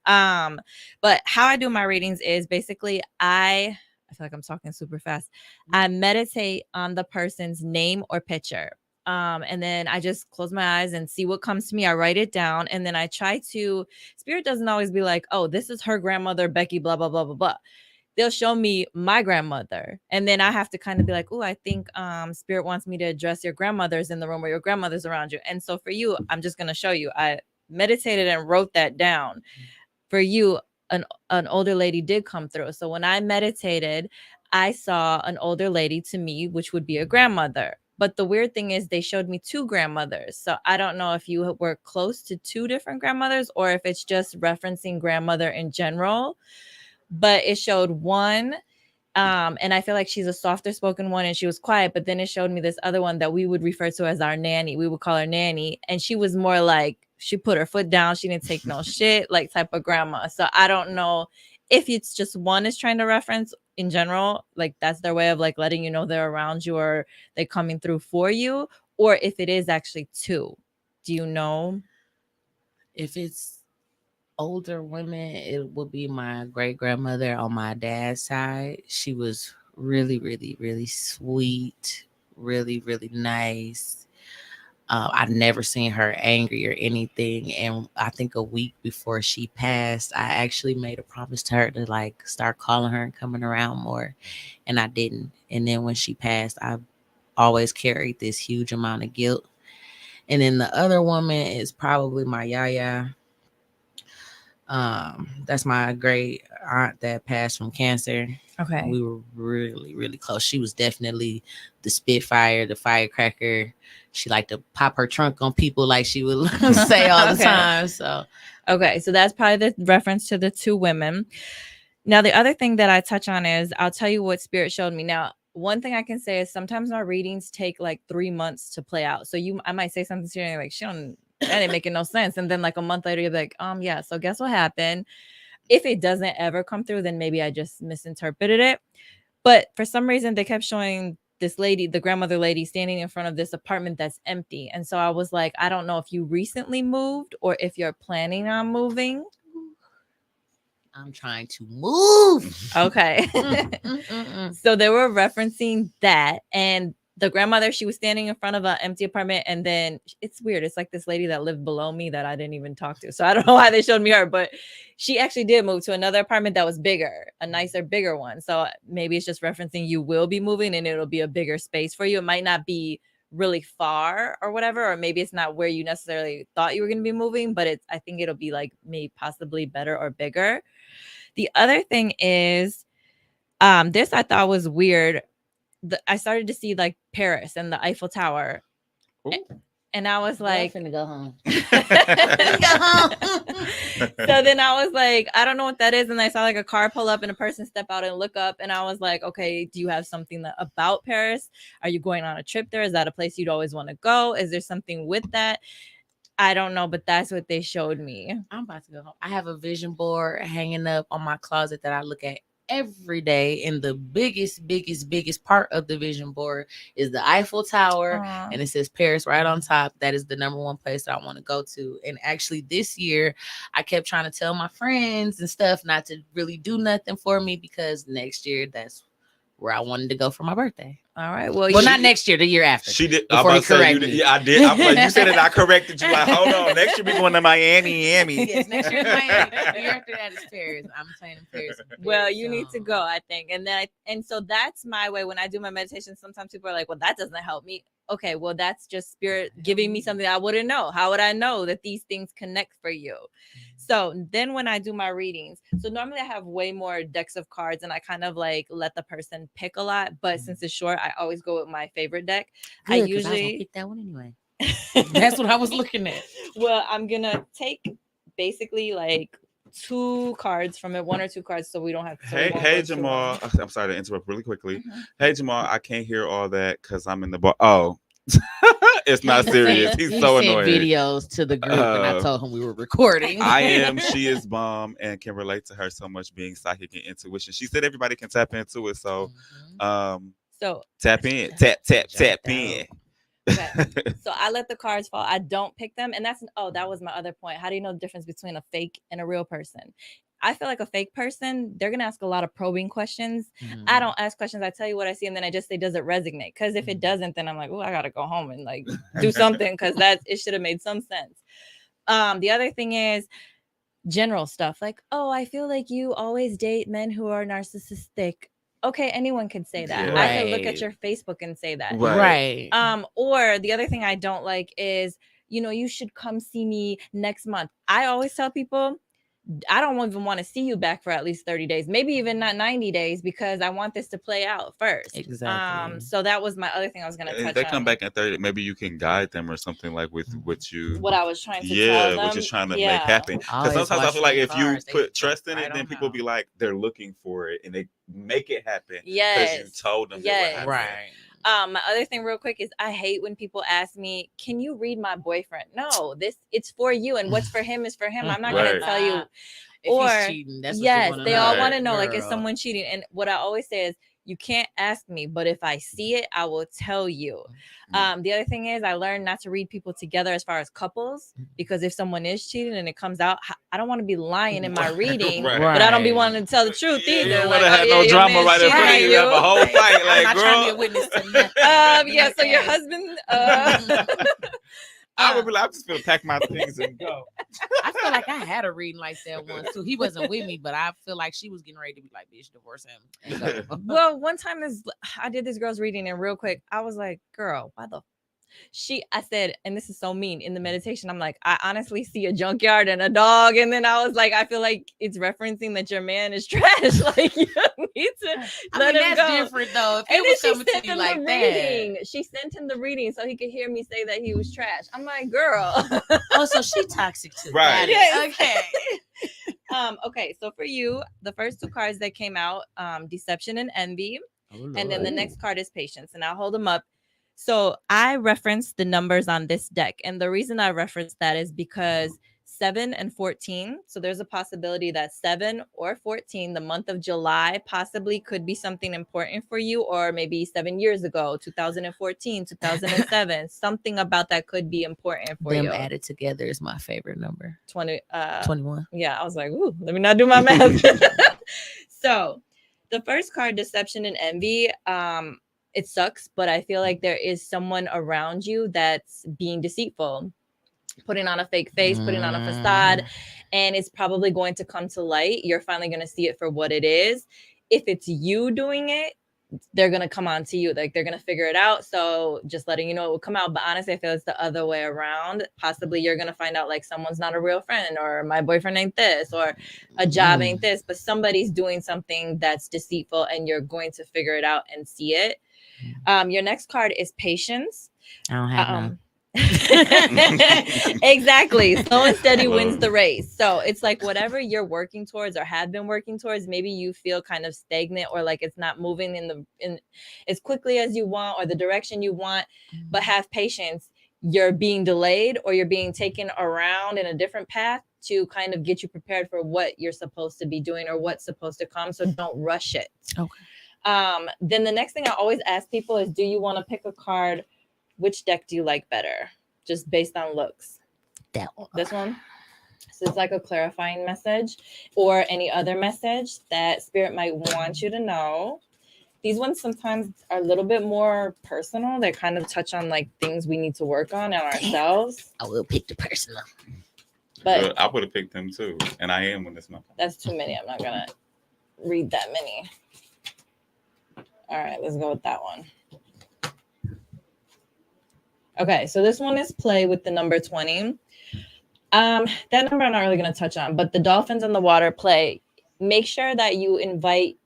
Speaker 3: But how I do my readings is basically I feel like I'm talking super fast. I meditate on the person's name or picture. And then I just close my eyes and see what comes to me. I write it down, and then I try to, spirit doesn't always be like, oh, this is her grandmother, Becky, blah, blah, blah, blah, blah. they'll show me my grandmother, and then I have to kind of be like, oh, I think spirit wants me to address your grandmother's in the room or your grandmother's around you. And so for you, I'm just going to show you. I meditated and wrote that down. For you, an older lady did come through. So when I meditated, I saw an older lady to me, which would be a grandmother. But the weird thing is they showed me two grandmothers. So I don't know if you were close to two different grandmothers or if it's just referencing grandmother in general. But it showed one. And I feel like she's a softer spoken one and she was quiet. But then it showed me this other one that we would refer to as our nanny. We would call her nanny. And she was more like, she put her foot down. She didn't take no shit, like type of grandma. So I don't know if it's just one is trying to reference in general, like that's their way of like letting you know they're around you or they coming through for you, or if it is actually two. Do you know?
Speaker 2: If it's older women, it will be my great grandmother on my dad's side. She was really, really, really sweet, really, really nice. I've never seen her angry or anything. And I think a week before she passed, I actually made a promise to her to like start calling her and coming around more. And I didn't. And then when she passed, I always carried this huge amount of guilt. And then the other woman is probably my yaya. That's my great aunt that passed from cancer.
Speaker 3: Okay.
Speaker 2: We were really, really close. She was definitely the Spitfire, the firecracker. She liked to pop her trunk on people like she would say all the time. So
Speaker 3: that's probably the reference to the two women. Now, the other thing that I touch on is I'll tell you what spirit showed me. Now, one thing I can say is sometimes our readings take like 3 months to play out. So I might say something to you and you're like, that ain't making no sense. And then like a month later, you're like, yeah, so guess what happened? If it doesn't ever come through, then maybe I just misinterpreted it. But for some reason, they kept showing this lady, the grandmother lady, standing in front of this apartment that's empty. And so I was like, I don't know if you recently moved or if you're planning on moving.
Speaker 2: I'm trying to move.
Speaker 3: Okay. So they were referencing that. And the grandmother, she was standing in front of an empty apartment. And then it's weird. It's like this lady that lived below me that I didn't even talk to. So I don't know why they showed me her, but she actually did move to another apartment that was bigger, a nicer, bigger one. So maybe it's just referencing you will be moving and it'll be a bigger space for you. It might not be really far or whatever, or maybe it's not where you necessarily thought you were going to be moving, but I think it'll be like maybe possibly better or bigger. The other thing is, this I thought was weird. I started to see like Paris and the Eiffel Tower. Ooh. And I was like,
Speaker 2: I'm finna go home.
Speaker 3: So then I was like, I don't know what that is. And I saw like a car pull up and a person step out and look up. And I was like, okay, do you have something about Paris? Are you going on a trip there? Is that a place you'd always want to go? Is there something with that? I don't know, but that's what they showed me.
Speaker 2: I'm about to go home. I have a vision board hanging up on my closet that I look at every day, and the biggest part of the vision board is the Eiffel Tower. Aww. And it says Paris right on top. That is the number one place that I want to go to. And actually this year I kept trying to tell my friends and stuff not to really do nothing for me, because next year that's where I wanted to go for my birthday.
Speaker 3: All right. Well,
Speaker 2: not next year, the year after.
Speaker 1: She did.
Speaker 2: Before he corrected me.
Speaker 1: Yeah, I did. I'm like, you said it. I corrected you. Like, hold on. Next year we going to Miami.
Speaker 2: Yes, next year Miami. The year after that is Paris. I'm saying Paris.
Speaker 3: Well, you need to go, I think. And so that's my way when I do my meditation. Sometimes people are like, well, that doesn't help me. Okay, well, that's just spirit giving me something I wouldn't know. How would I know that these things connect for you? So then when I do my readings, so normally I have way more decks of cards and I kind of like let the person pick a lot. But since it's short, I always go with my favorite deck.
Speaker 2: Good, I usually pick that one anyway. That's what I was looking at.
Speaker 3: Well, I'm going to take basically like 2 cards from it, 1 or 2 cards, so we don't have to.
Speaker 1: Hey, Jamal. I'm sorry to interrupt really quickly. Mm-hmm. Hey, Jamal, I can't hear all that because I'm in the bar. Oh. It's not serious. He's so annoying.
Speaker 2: Videos to the group, and I told him we were recording.
Speaker 1: I am. She is bomb and can relate to her so much, being psychic and intuition. She said everybody can tap into it. So,
Speaker 3: so
Speaker 1: tap in, tap in.
Speaker 3: Okay. So I let the cards fall. I don't pick them, and that was my other point. How do you know the difference between a fake and a real person? I feel like a fake person, they're going to ask a lot of probing questions. Mm-hmm. I don't ask questions. I tell you what I see, and then I just say, does it resonate? Because if it doesn't, then I'm like, oh, I got to go home and like do something, because it should have made some sense. The other thing is, general stuff like, oh, I feel like you always date men who are narcissistic. Okay, anyone can say that.
Speaker 1: Yeah.
Speaker 3: I could look at
Speaker 2: Right.
Speaker 3: your Facebook and say that.
Speaker 1: Right.
Speaker 3: Or the other thing I don't like is, you should come see me next month. I always tell people, I don't even want to see you back for at least 30 days, maybe even not 90 days, because I want this to play out first.
Speaker 2: Exactly.
Speaker 3: So that was my other thing I was going to touch on.
Speaker 1: If they come back in 30, maybe you can guide them or something like with what
Speaker 3: I was trying to tell them.
Speaker 1: what you're trying to make happen. Because sometimes I feel like if you put trust in it, then people be like, they're looking for it and they make it happen.
Speaker 3: Yes.
Speaker 1: Because you told them it would happen.
Speaker 2: Right.
Speaker 3: My other thing real quick is I hate when people ask me, can you read my boyfriend? No, it's for you, and what's for him is for him. I'm not going to tell you.
Speaker 2: If
Speaker 3: or
Speaker 2: he's cheating, that's what
Speaker 3: yes,
Speaker 2: you
Speaker 3: they all want to know, like, is
Speaker 2: Girl.
Speaker 3: someone cheating? And what I always say is, you can't ask me, but if I see it, I will tell you. The other thing is I learned not to read people together as far as couples, because if someone is cheating and it comes out, I don't want to be lying in my reading,
Speaker 1: Right.
Speaker 3: but I don't be wanting to tell the truth
Speaker 1: Yeah,
Speaker 3: either.
Speaker 1: you don't
Speaker 3: Like,
Speaker 1: want to have no drama right in front of you. Have a whole fight,
Speaker 2: I'm
Speaker 1: like,
Speaker 2: not
Speaker 1: girl.
Speaker 2: trying to be a witness to nothing.
Speaker 3: Yeah, so your husband
Speaker 1: I would be like, I'm just gonna pack my things and go.
Speaker 2: I feel like I had a reading like that once too. He wasn't with me, but I feel like she was getting ready to be like, "Bitch, divorce him." And go.
Speaker 3: well, one time I did this girl's reading, and real quick, I was like, girl, why the I said, and this is so mean, in the meditation, I'm like, I honestly see a junkyard and a dog. And then I was like, I feel like it's referencing that your man is trash. Like, you need to let him
Speaker 2: that's
Speaker 3: go.
Speaker 2: different though. If
Speaker 3: And
Speaker 2: it
Speaker 3: then
Speaker 2: was
Speaker 3: she
Speaker 2: coming to
Speaker 3: sent
Speaker 2: you
Speaker 3: him
Speaker 2: like
Speaker 3: the
Speaker 2: that.
Speaker 3: reading. She sent him the reading so he could hear me say that he was trash. I'm like, girl.
Speaker 2: Oh, so she toxic too.
Speaker 1: Right.
Speaker 2: Got it.
Speaker 3: Yes.
Speaker 2: Okay.
Speaker 3: Okay, so for you, the first two cards that came out, Deception and Envy. And then the next card is Patience. And I'll hold them up. So I referenced the numbers on this deck. And the reason I referenced that is because 7 and 14. So there's a possibility that 7 or 14, the month of July, possibly could be something important for you, or maybe 7 years ago, 2014, 2007, something about that could be important for
Speaker 2: Them
Speaker 3: you.
Speaker 2: added together is my favorite number.
Speaker 3: 21. Yeah, I was like, ooh, let me not do my math. So the first card, Deception and Envy, it sucks, but I feel like there is someone around you that's being deceitful, putting on a fake face, putting on a facade, and it's probably going to come to light. You're finally going to see it for what it is. If it's you doing it, they're going to come on to you. Like, they're going to figure it out. So just letting you know it will come out. But honestly, I feel it's the other way around. Possibly you're going to find out like someone's not a real friend, or my boyfriend ain't this, or a job ain't this, but somebody's doing something that's deceitful, and you're going to figure it out and see it. Your next card is Patience.
Speaker 2: I don't have none.
Speaker 3: Exactly. Slow and steady wins the race. So it's like whatever you're working towards or have been working towards, maybe you feel kind of stagnant, or like it's not moving in as quickly as you want or the direction you want, but have patience. You're being delayed, or you're being taken around in a different path to kind of get you prepared for what you're supposed to be doing or what's supposed to come. So don't rush it.
Speaker 2: Okay.
Speaker 3: Then the next thing I always ask people is, do you want to pick a card? Which deck do you like better? Just based on looks.
Speaker 2: That one.
Speaker 3: This one. So it's like a clarifying message, or any other message that Spirit might want you to know. These ones sometimes are a little bit more personal. They kind of touch on like things we need to work on in ourselves.
Speaker 2: I will pick the personal.
Speaker 3: But
Speaker 1: I would have picked them too. And I am when it's my.
Speaker 3: That's too many. I'm not going to read that many. All right, let's go with that one. Okay, so this one is play with the number 20. That number I'm not really going to touch on, but the dolphins in the water play. Make sure that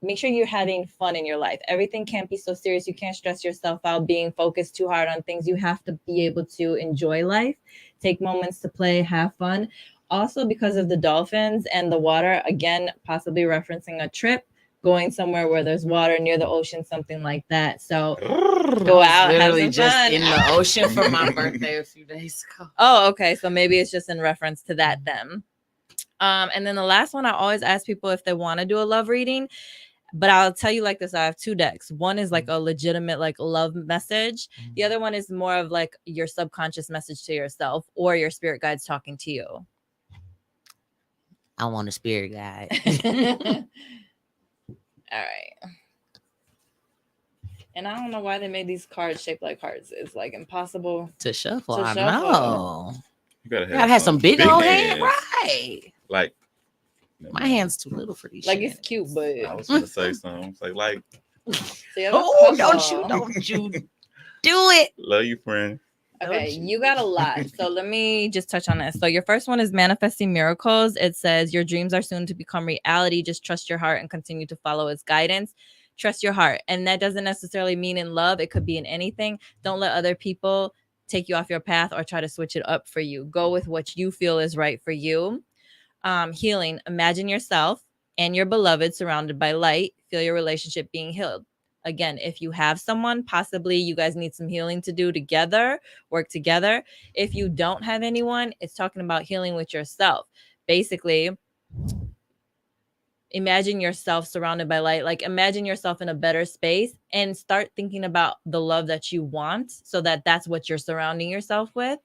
Speaker 3: make sure you're having fun in your life. Everything can't be so serious. You can't stress yourself out being focused too hard on things. You have to be able to enjoy life, take moments to play, have fun. Also, because of the dolphins and the water, again, possibly referencing a trip, going somewhere where there's water near the ocean, something like that. So go out, have some
Speaker 2: just
Speaker 3: fun.
Speaker 2: in the ocean for my birthday a few days ago.
Speaker 3: Oh, okay. So maybe it's just in reference to that then. And then the last one, I always ask people if they want to do a love reading, but I'll tell you like this. I have two decks. One is like a legitimate like love message. The other one is more of like your subconscious message to yourself, or your spirit guides talking to you.
Speaker 2: I want a spirit guide.
Speaker 3: All right. And I don't know why they made these cards shaped like hearts. It's like impossible
Speaker 2: to shuffle.
Speaker 3: To
Speaker 2: I
Speaker 3: shuffle.
Speaker 2: know.
Speaker 1: You gotta
Speaker 2: have some big old hands, right?
Speaker 1: Like
Speaker 2: My hand's too little for these.
Speaker 3: Like it's cute, but
Speaker 1: I was gonna say something. Like,
Speaker 2: oh, don't you do it.
Speaker 1: Love you, friend.
Speaker 3: Okay, you got a lot. So let me just touch on this. So your first one is manifesting miracles. It says your dreams are soon to become reality. Just trust your heart and continue to follow its guidance. Trust your heart. And that doesn't necessarily mean in love. It could be in anything. Don't let other people take you off your path or try to switch it up for you. Go with what you feel is right for you. Healing. Imagine yourself and your beloved surrounded by light. Feel your relationship being healed. Again, if you have someone, possibly you guys need some healing to do together, work together. If you don't have anyone, it's talking about healing with yourself. Basically, imagine yourself surrounded by light. Like imagine yourself in a better space and start thinking about the love that you want so that that's what you're surrounding yourself with.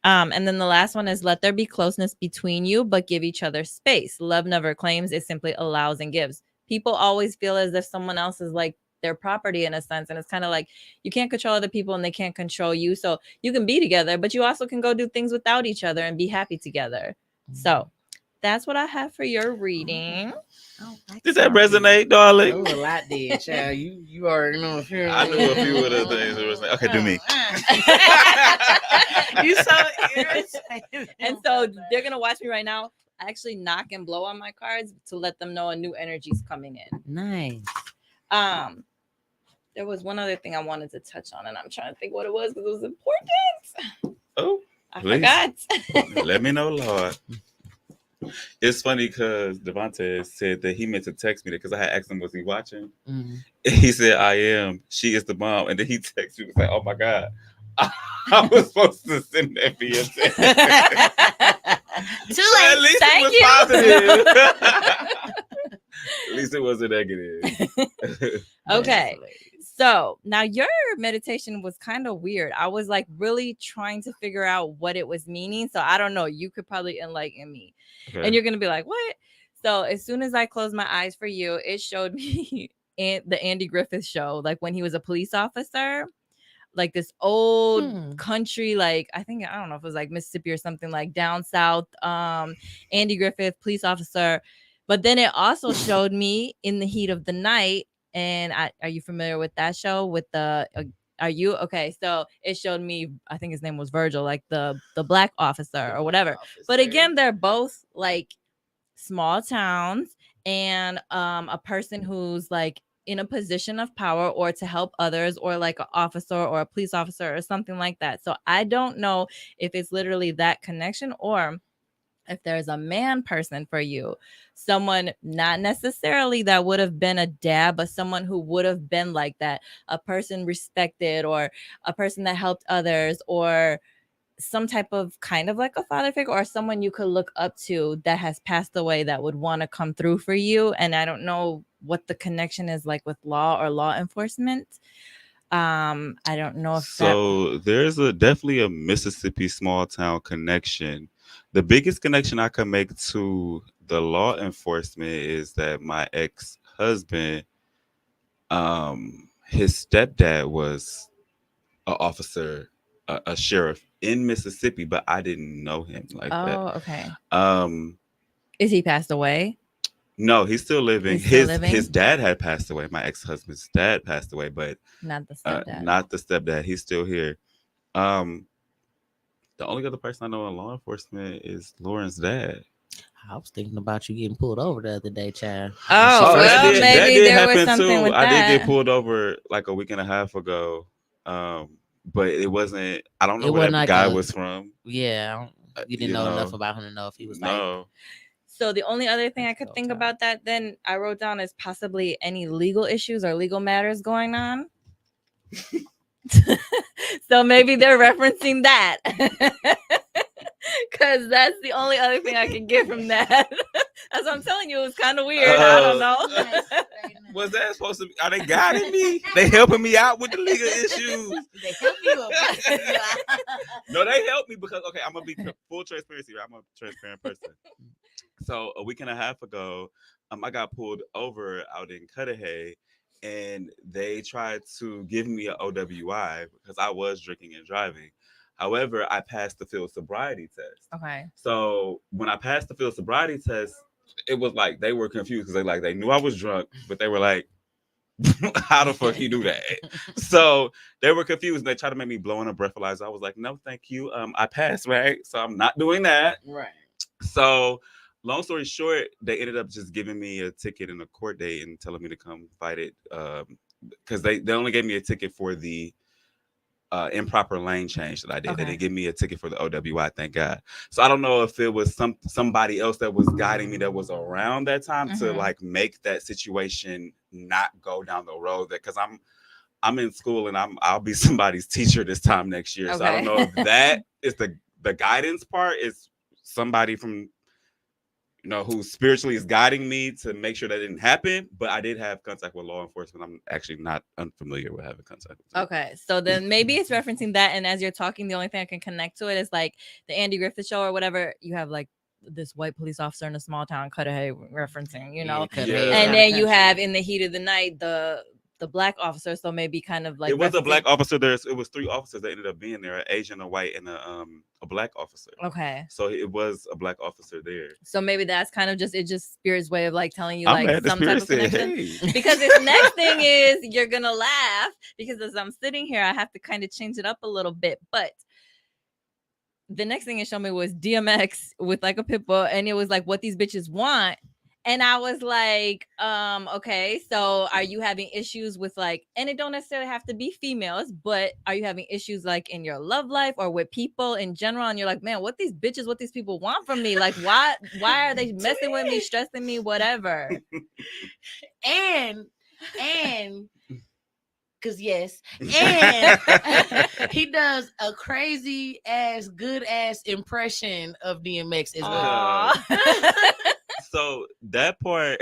Speaker 3: And then the last one is let there be closeness between you, but give each other space. Love never claims, it simply allows and gives. People always feel as if someone else is like their property in a sense. And it's kind of like you can't control other people and they can't control you. So you can be together, but you also can go do things without each other and be happy together. So that's what I have for your reading.
Speaker 1: Did that resonate, darling?
Speaker 4: Oh, a lot did, child. You already know a few.
Speaker 1: I knew a few of the things that was okay. Do me.
Speaker 2: You so irritating.
Speaker 3: And so they're gonna watch me right now. I actually knock and blow on my cards to let them know a new energy is coming in.
Speaker 2: Nice.
Speaker 3: There was one other thing I wanted to touch on, and I'm trying to think what it was because it was important.
Speaker 1: Oh,
Speaker 3: I
Speaker 1: please.
Speaker 3: forgot.
Speaker 1: Let me know, Lord. It's funny because Devontae said that he meant to text me because I had asked him, was he watching?
Speaker 2: Mm-hmm.
Speaker 1: He said, I am. She is the bomb. And then he texted me and was like, oh my God. I was supposed to send that via text.
Speaker 2: Too
Speaker 1: At
Speaker 2: late.
Speaker 1: least
Speaker 3: Thank
Speaker 1: it was positive. At least it wasn't negative.
Speaker 3: Okay. So now your meditation was kind of weird. I was like really trying to figure out what it was meaning. So I don't know. You could probably enlighten me.
Speaker 1: Okay.
Speaker 3: And you're going to be like, what? So as soon as I closed my eyes for you, it showed me the Andy Griffith show, like when he was a police officer, like this old country, like I don't know if it was like Mississippi or something, like down south. Andy Griffith, police officer. But then it also showed me In the Heat of the Night. And are you familiar with that show? With the are you okay? So it showed me, I think his name was Virgil, like the black officer or whatever. But again, they're both like small towns and a person who's like in a position of power or to help others, or like an officer or a police officer or something like that. So I don't know if it's literally that connection or if there's a man person for you, someone not necessarily that would have been a dad, but someone who would have been like that, a person respected or a person that helped others, or some type of kind of like a father figure or someone you could look up to that has passed away that would want to come through for you. And I don't know what the connection is like with law or law enforcement. I don't know if
Speaker 1: there's definitely a Mississippi small town connection. The biggest connection I can make to the law enforcement is that my ex-husband, his stepdad was an officer, a sheriff in Mississippi, but I didn't know him like that.
Speaker 3: Oh, okay. Is he passed away?
Speaker 1: No, he's still living.
Speaker 3: He's still living?
Speaker 1: His dad had passed away. My ex-husband's dad passed away, but
Speaker 3: Not the stepdad.
Speaker 1: not the stepdad. He's still here. The only other person I know in law enforcement is Lauren's dad.
Speaker 4: I was thinking about you getting pulled over the other day, child.
Speaker 3: Oh, well, maybe there was something with
Speaker 1: I
Speaker 3: that.
Speaker 1: did get pulled over like a week and a half ago. But it wasn't. I don't know
Speaker 4: It
Speaker 1: where that
Speaker 4: wasn't like
Speaker 1: guy
Speaker 4: a-
Speaker 1: was from.
Speaker 4: Yeah, you didn't know enough about him to know if he was like.
Speaker 1: No.
Speaker 3: So the only other thing I
Speaker 4: That's
Speaker 3: could
Speaker 4: so
Speaker 3: think
Speaker 4: tight.
Speaker 3: about that then I wrote down is possibly any legal issues or legal matters going on. So maybe they're referencing that. Because that's the only other thing I can get from that. That's what I'm telling you. It was kind of weird. I don't know.
Speaker 1: Was that supposed to be? Are they guiding me? They helping me out with the legal issues?
Speaker 2: They help you up.
Speaker 1: No, they helped me because I'm gonna be full transparency. Right? I'm a transparent person. So a week and a half ago, I got pulled over out in Cudahy, and they tried to give me an OWI because I was drinking and driving. However, I passed the field sobriety test.
Speaker 3: Okay.
Speaker 1: So when I passed the field sobriety test, it was like they were confused because they knew I was drunk, but they were like, how the fuck you do that? So they were confused. They tried to make me blow in a breathalyzer. I was like, no, thank you. I passed, right? So I'm not doing that.
Speaker 2: Right.
Speaker 1: So long story short, they ended up just giving me a ticket and a court date and telling me to come fight it. Because they only gave me a ticket for the improper lane change that I did.
Speaker 3: Okay.
Speaker 1: They didn't give me a ticket for the OWI, thank God. So I don't know if it was somebody else that was guiding me that was around that time to like make that situation not go down the road that, because I'm in school and I'll be somebody's teacher this time next year. So I don't know if that is the guidance part is somebody from who spiritually is guiding me to make sure that didn't happen. But I did have contact with law enforcement. I'm actually not unfamiliar with having contact with them.
Speaker 3: Okay, so then maybe it's referencing that, and as you're talking, the only thing I can connect to it is like the Andy Griffith show or whatever. You have like this white police officer in a small town, Cudahy, referencing, and then you have In the Heat of the Night the black officer. So maybe kind of like
Speaker 1: it was a black officer. It was 3 officers that ended up being there: an Asian, a white, and a black officer.
Speaker 3: Okay,
Speaker 1: so it was a black officer there.
Speaker 3: So maybe that's kind of just Spirit's way of like telling you
Speaker 1: I'm
Speaker 3: like some type of connection.
Speaker 1: Hey.
Speaker 3: Because this next thing is you're gonna laugh because as I'm sitting here, I have to kind of change it up a little bit, but. The next thing it showed me was DMX with like a pit bull, and it was like what these bitches want. And I was like, okay, so are you having issues with like, and it don't necessarily have to be females, but are you having issues like in your love life or with people in general? And you're like, man, what these people want from me? Like, why are they messing with me, stressing me, whatever?
Speaker 2: And because yes, and he does a crazy ass, good ass impression of DMX as well.
Speaker 1: So that part,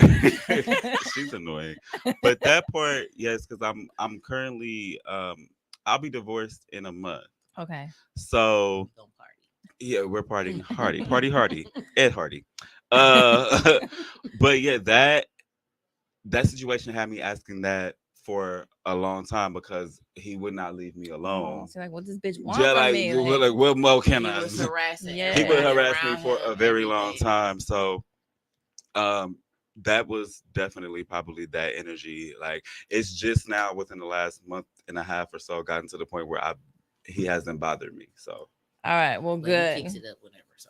Speaker 1: she's annoying, but that part, yes, because I'm currently I'll be divorced in a month.
Speaker 3: Okay.
Speaker 1: So yeah, we're partying hardy, Ed Hardy. But yeah, that situation had me asking that for a long time because he would not leave me alone.
Speaker 3: So like, what does bitch want from me?
Speaker 1: Like, what more can I?
Speaker 2: He was harassing.
Speaker 3: Yeah.
Speaker 1: He would harass me for a very long time. So, that was definitely probably that energy. Like, it's just now within the last month and a half or so gotten to the point where he hasn't bothered me. So.
Speaker 3: All right. Well, good.
Speaker 2: Fix it up whenever. So.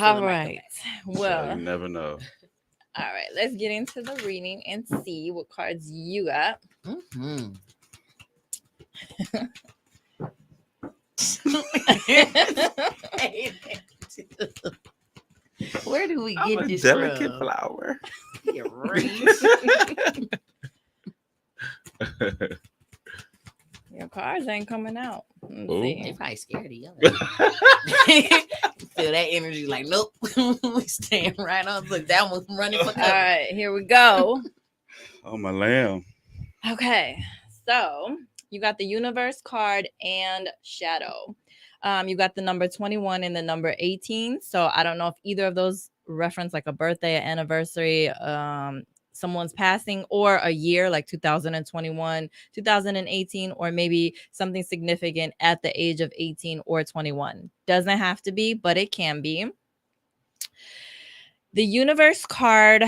Speaker 3: All right. Well,
Speaker 1: so you never know.
Speaker 3: All right, let's get into the reading and see what cards you got.
Speaker 4: Mm-hmm.
Speaker 2: Where do we
Speaker 1: I'm
Speaker 2: get
Speaker 1: a
Speaker 2: this
Speaker 1: delicate
Speaker 2: from?
Speaker 1: flower.
Speaker 2: Yeah, right.
Speaker 3: Your cards ain't coming out. Let's
Speaker 1: Ooh.
Speaker 3: see.
Speaker 2: They probably scared of you. Feel that energy like, nope. We staying right on. Look, that one's running for cover.
Speaker 3: All right, here we go.
Speaker 1: Oh, my lamb.
Speaker 3: Okay, so you got the Universe card and Shadow. You got the number 21 and the number 18. So I don't know if either of those reference like a birthday, an anniversary, someone's passing, or a year like 2021, 2018, or maybe something significant at the age of 18 or 21. Doesn't have to be, but it can be. The Universe card,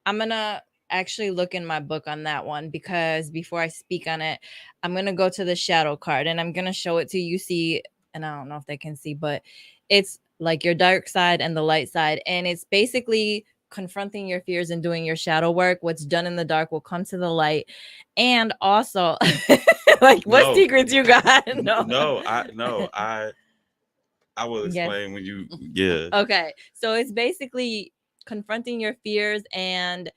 Speaker 3: I'm going to actually look in my book on that one because before I speak on it, I'm going to go to the Shadow card and I'm going to show it to you. See, and I don't know if they can see, but it's like your dark side and the light side. And it's basically confronting your fears and doing your shadow work. What's done in the dark will come to the light. And also, like, what secrets you got?
Speaker 1: I will explain when you, yeah.
Speaker 3: Okay. So it's basically confronting your fears and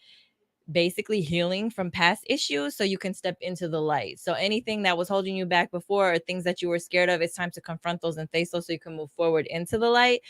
Speaker 3: basically healing from past issues so you can step into the light. So anything that was holding you back before or things that you were scared of, it's time to confront those and face those so you can move forward into the light.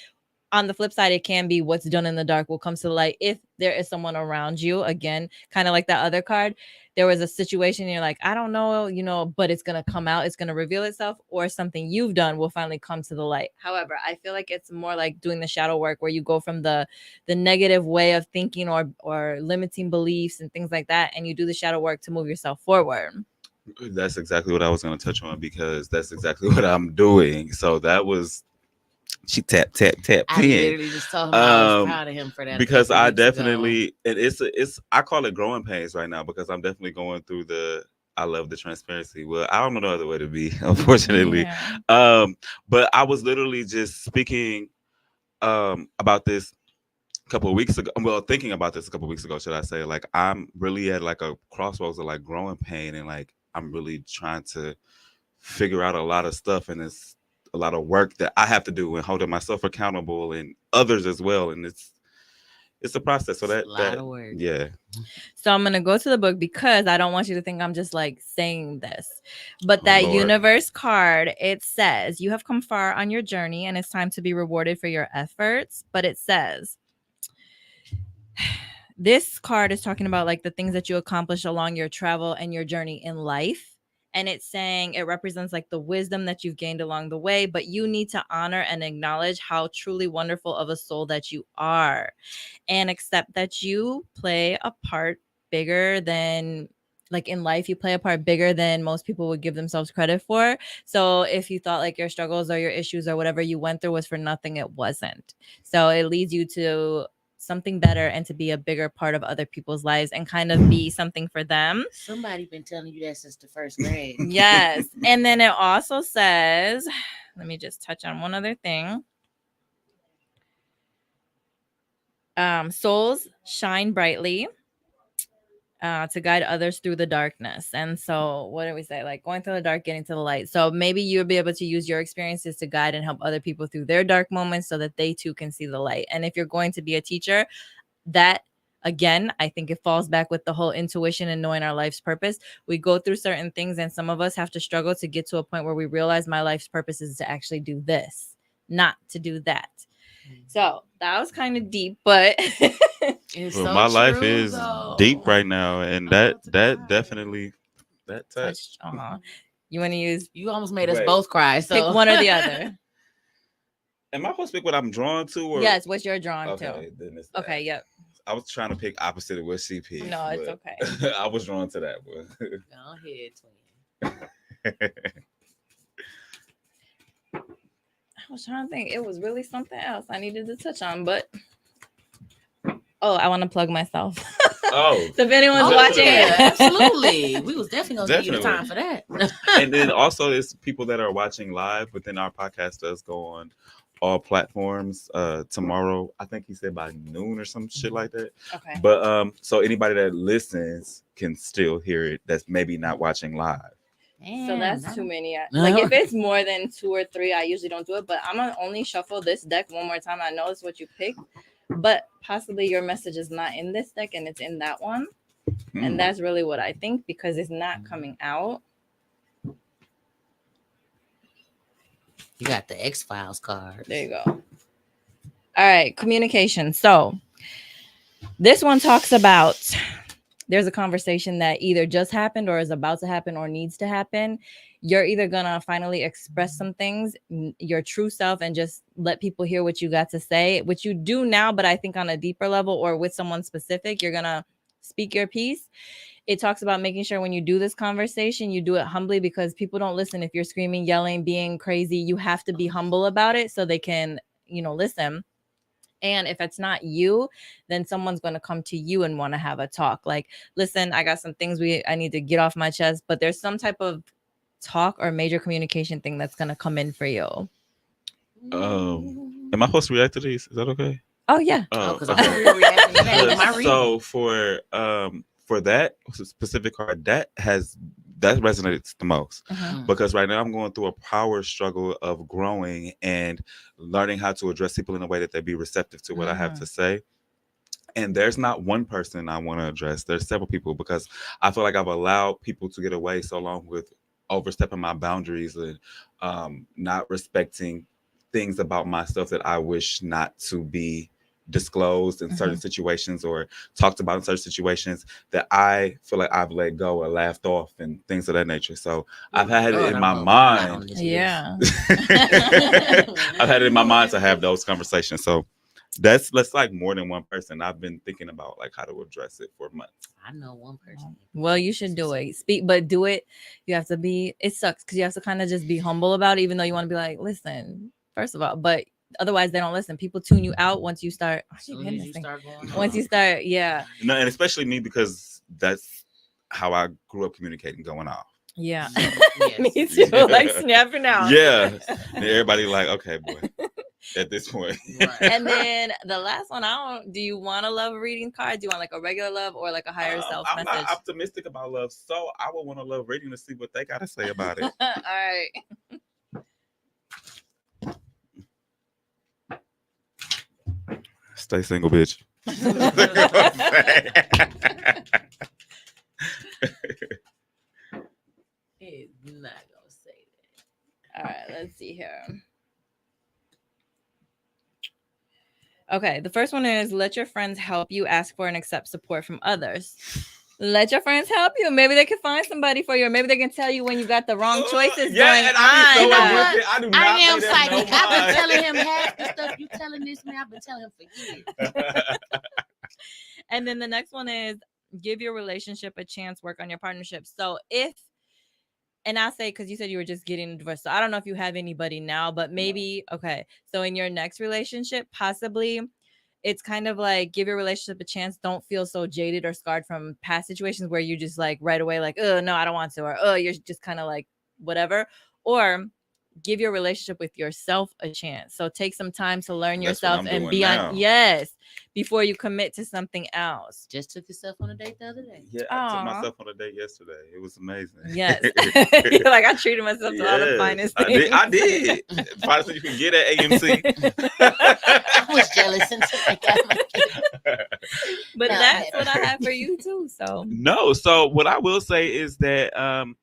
Speaker 3: On the flip side, it can be what's done in the dark will come to the light if there is someone around you. Again, kind of like that other card. There was a situation and you're like, I don't know, but it's going to come out. It's going to reveal itself, or something you've done will finally come to the light. However, I feel like it's more like doing the shadow work where you go from the negative way of thinking or limiting beliefs and things like that. And you do the shadow work to move yourself forward.
Speaker 1: That's exactly what I was going to touch on because that's exactly what I'm doing. So that was She tap tap tap
Speaker 2: I
Speaker 1: in.
Speaker 2: literally just told him I was
Speaker 1: Um,
Speaker 2: proud of him for that. a
Speaker 1: because
Speaker 2: couple
Speaker 1: I
Speaker 2: weeks ago.
Speaker 1: definitely and it's I call it growing pains right now because I'm definitely going through the I love the transparency. Well, I don't know no other way to be, unfortunately.
Speaker 3: Yeah.
Speaker 1: But I was literally just speaking about this a couple of weeks ago. Well, thinking about this a couple of weeks ago, should I say? Like I'm really at like a crossroads of like growing pain, and like I'm really trying to figure out a lot of stuff, and it's a lot of work that I have to do and holding myself accountable and others as well, and it's a process. So
Speaker 2: It's a lot of work.
Speaker 1: yeah.
Speaker 3: So I'm gonna go to the book because I don't want you to think I'm just like saying this. But
Speaker 1: Oh,
Speaker 3: that
Speaker 1: Lord.
Speaker 3: universe card, it says you have come far on your journey and it's time to be rewarded for your efforts. But it says this card is talking about like the things that you accomplish along your travel and your journey in life. And it's saying it represents like the wisdom that you've gained along the way, but you need to honor and acknowledge how truly wonderful of a soul that you are and accept that you play a part bigger than like in life you play a part bigger than most people would give themselves credit for. So if you thought like your struggles or your issues or whatever you went through was for nothing, it wasn't. So it leads you to something better and to be a bigger part of other people's lives and kind of be something for them.
Speaker 2: Somebody been telling you that since the first grade.
Speaker 3: Yes. And then it also says, let me just touch on one other thing. Souls shine brightly to guide others through the darkness. And so what do we say? Like going through the dark, getting to the light. So maybe you'll be able to use your experiences to guide and help other people through their dark moments so that they too can see the light. And if you're going to be a teacher, that again, I think it falls back with the whole intuition and knowing our life's purpose. We go through certain things and some of us have to struggle to get to a point where we realize my life's purpose is to actually do this, not to do that. So that was kind of deep, but
Speaker 2: It's
Speaker 1: Well,
Speaker 2: so
Speaker 1: my life
Speaker 2: true,
Speaker 1: is
Speaker 2: though.
Speaker 1: deep right now, and
Speaker 2: Oh,
Speaker 1: that
Speaker 2: to
Speaker 1: that
Speaker 2: God.
Speaker 1: definitely that touched.
Speaker 3: touched. You want to use
Speaker 2: You almost made us
Speaker 1: Wait.
Speaker 2: both cry. So
Speaker 3: pick one or the other?
Speaker 1: Am I supposed to pick what I'm drawn to? Or
Speaker 3: Yes, what's your drawing
Speaker 1: Okay, then it's
Speaker 3: to?
Speaker 1: that.
Speaker 3: Okay, yep.
Speaker 1: I was trying to pick opposite of what she picked.
Speaker 3: No, it's
Speaker 1: but
Speaker 3: okay.
Speaker 1: I was drawn to that one.
Speaker 2: Go ahead, twin.
Speaker 3: I was trying to think. It was really something else I needed to touch on, but I want to plug myself.
Speaker 1: Oh,
Speaker 3: So if anyone's
Speaker 2: Oh,
Speaker 3: watching,
Speaker 2: yeah, absolutely. We was definitely gonna give you the time
Speaker 1: Definitely.
Speaker 2: for that.
Speaker 1: and then also it's people that are watching live, but then our podcast does go on all platforms tomorrow. I think he said by noon or some shit like that.
Speaker 3: okay.
Speaker 1: But so anybody that listens can still hear it that's maybe not watching live.
Speaker 3: So that's
Speaker 2: Man,
Speaker 3: too many.
Speaker 2: No.
Speaker 3: Like if it's more than 2 or 3, I usually don't do it. But I'm gonna only shuffle this deck one more time. I know it's what you picked, but possibly your message is not in this deck and it's in that one. And that's really what I think because it's not coming out.
Speaker 2: You got the X-Files card.
Speaker 3: There you go. All right, communication. So this one talks about there's a conversation that either just happened or is about to happen or needs to happen. You're either gonna finally express some things, your true self, and just let people hear what you got to say, which you do now, but I think on a deeper level or with someone specific, you're gonna speak your piece. It talks about making sure when you do this conversation, you do it humbly because people don't listen if you're screaming, yelling, being crazy. You have to be humble about it so they can, listen. And if it's not you, then someone's going to come to you and want to have a talk. Like, listen, I got some things I need to get off my chest, but there's some type of talk or major communication thing that's going to come in for you.
Speaker 1: Am I supposed to react to these? Is that okay?
Speaker 3: Oh, yeah.
Speaker 2: Oh, because
Speaker 1: okay.
Speaker 2: I'm reacting to that. My reading.
Speaker 1: So for that specific card, that resonates the most because right now I'm going through a power struggle of growing and learning how to address people in a way that they be receptive to what I have to say. And there's not one person I want to address. There's several people because I feel like I've allowed people to get away so long with overstepping my boundaries and not respecting things about myself that I wish not to be disclosed in certain situations or talked about in certain situations that I feel like I've let go or laughed off and things of that nature. So I've had it in my mind.
Speaker 3: Yeah.
Speaker 1: I've had it in my mind to have those conversations. So that's like more than one person. I've been thinking about like how to address it for months.
Speaker 2: I know one person.
Speaker 3: Well, you should do it. Speak, but do it. You have to be, it sucks because you have to kind of just be humble about it, even though you want to be like, listen, first of all, but Otherwise, they don't listen. People tune you out once you start.
Speaker 2: As soon as you start going on.
Speaker 3: Once you start, yeah.
Speaker 1: No, and especially me because that's how I grew up communicating, going off.
Speaker 3: Yeah.
Speaker 2: Yes.
Speaker 3: Me too. Like snapping out.
Speaker 1: Yeah. And everybody like, okay, boy. At this point.
Speaker 2: Right.
Speaker 3: And then the last one, do you want a love reading card? Do you want like a regular love or like a higher self
Speaker 1: I'm
Speaker 3: message?
Speaker 1: not optimistic about love, so I would want a love reading to see what they got to say about it.
Speaker 3: All right.
Speaker 1: Stay single, bitch.
Speaker 2: It's not gonna say that.
Speaker 3: All right, let's see here. Okay, the first one is let your friends help you, ask for and accept support from others. Let your friends help you. Maybe they can find somebody for you, or maybe they can tell you when you got the wrong choices going
Speaker 1: and I be so
Speaker 3: on.
Speaker 1: against it. I do not
Speaker 2: I am
Speaker 1: pay them no
Speaker 2: psychic. I've been
Speaker 1: mind.
Speaker 2: telling him half the stuff you telling this man. I've been telling him for years.
Speaker 3: And then the next one is give your relationship a chance, work on your partnership. So and I'll say, because you said you were just getting a divorce. So I don't know if you have anybody now, but maybe, okay. So in your next relationship, possibly it's kind of like give your relationship a chance. Don't feel so jaded or scarred from past situations where you just like right away, like, oh, no, I don't want to. Or, oh, you're just kind of like whatever. Or give your relationship with yourself a chance. So take some time to learn
Speaker 1: That's what
Speaker 3: yourself
Speaker 1: I'm
Speaker 3: and
Speaker 1: doing
Speaker 3: be
Speaker 1: now.
Speaker 3: on, yes, before you commit to something else.
Speaker 2: Just took yourself on a date the other day.
Speaker 1: Yeah, I took
Speaker 3: Aw.
Speaker 1: myself on a date yesterday. It was amazing.
Speaker 3: Yes. You're like, I treated myself to all the
Speaker 1: Yes,
Speaker 3: finest
Speaker 1: I
Speaker 3: things.
Speaker 1: did. I did. The finest thing you can get at AMC.
Speaker 2: I was jealous until I got my
Speaker 3: But
Speaker 2: No,
Speaker 3: that's
Speaker 2: I
Speaker 3: what I have for you too. So
Speaker 1: No, so what I will say is that I'm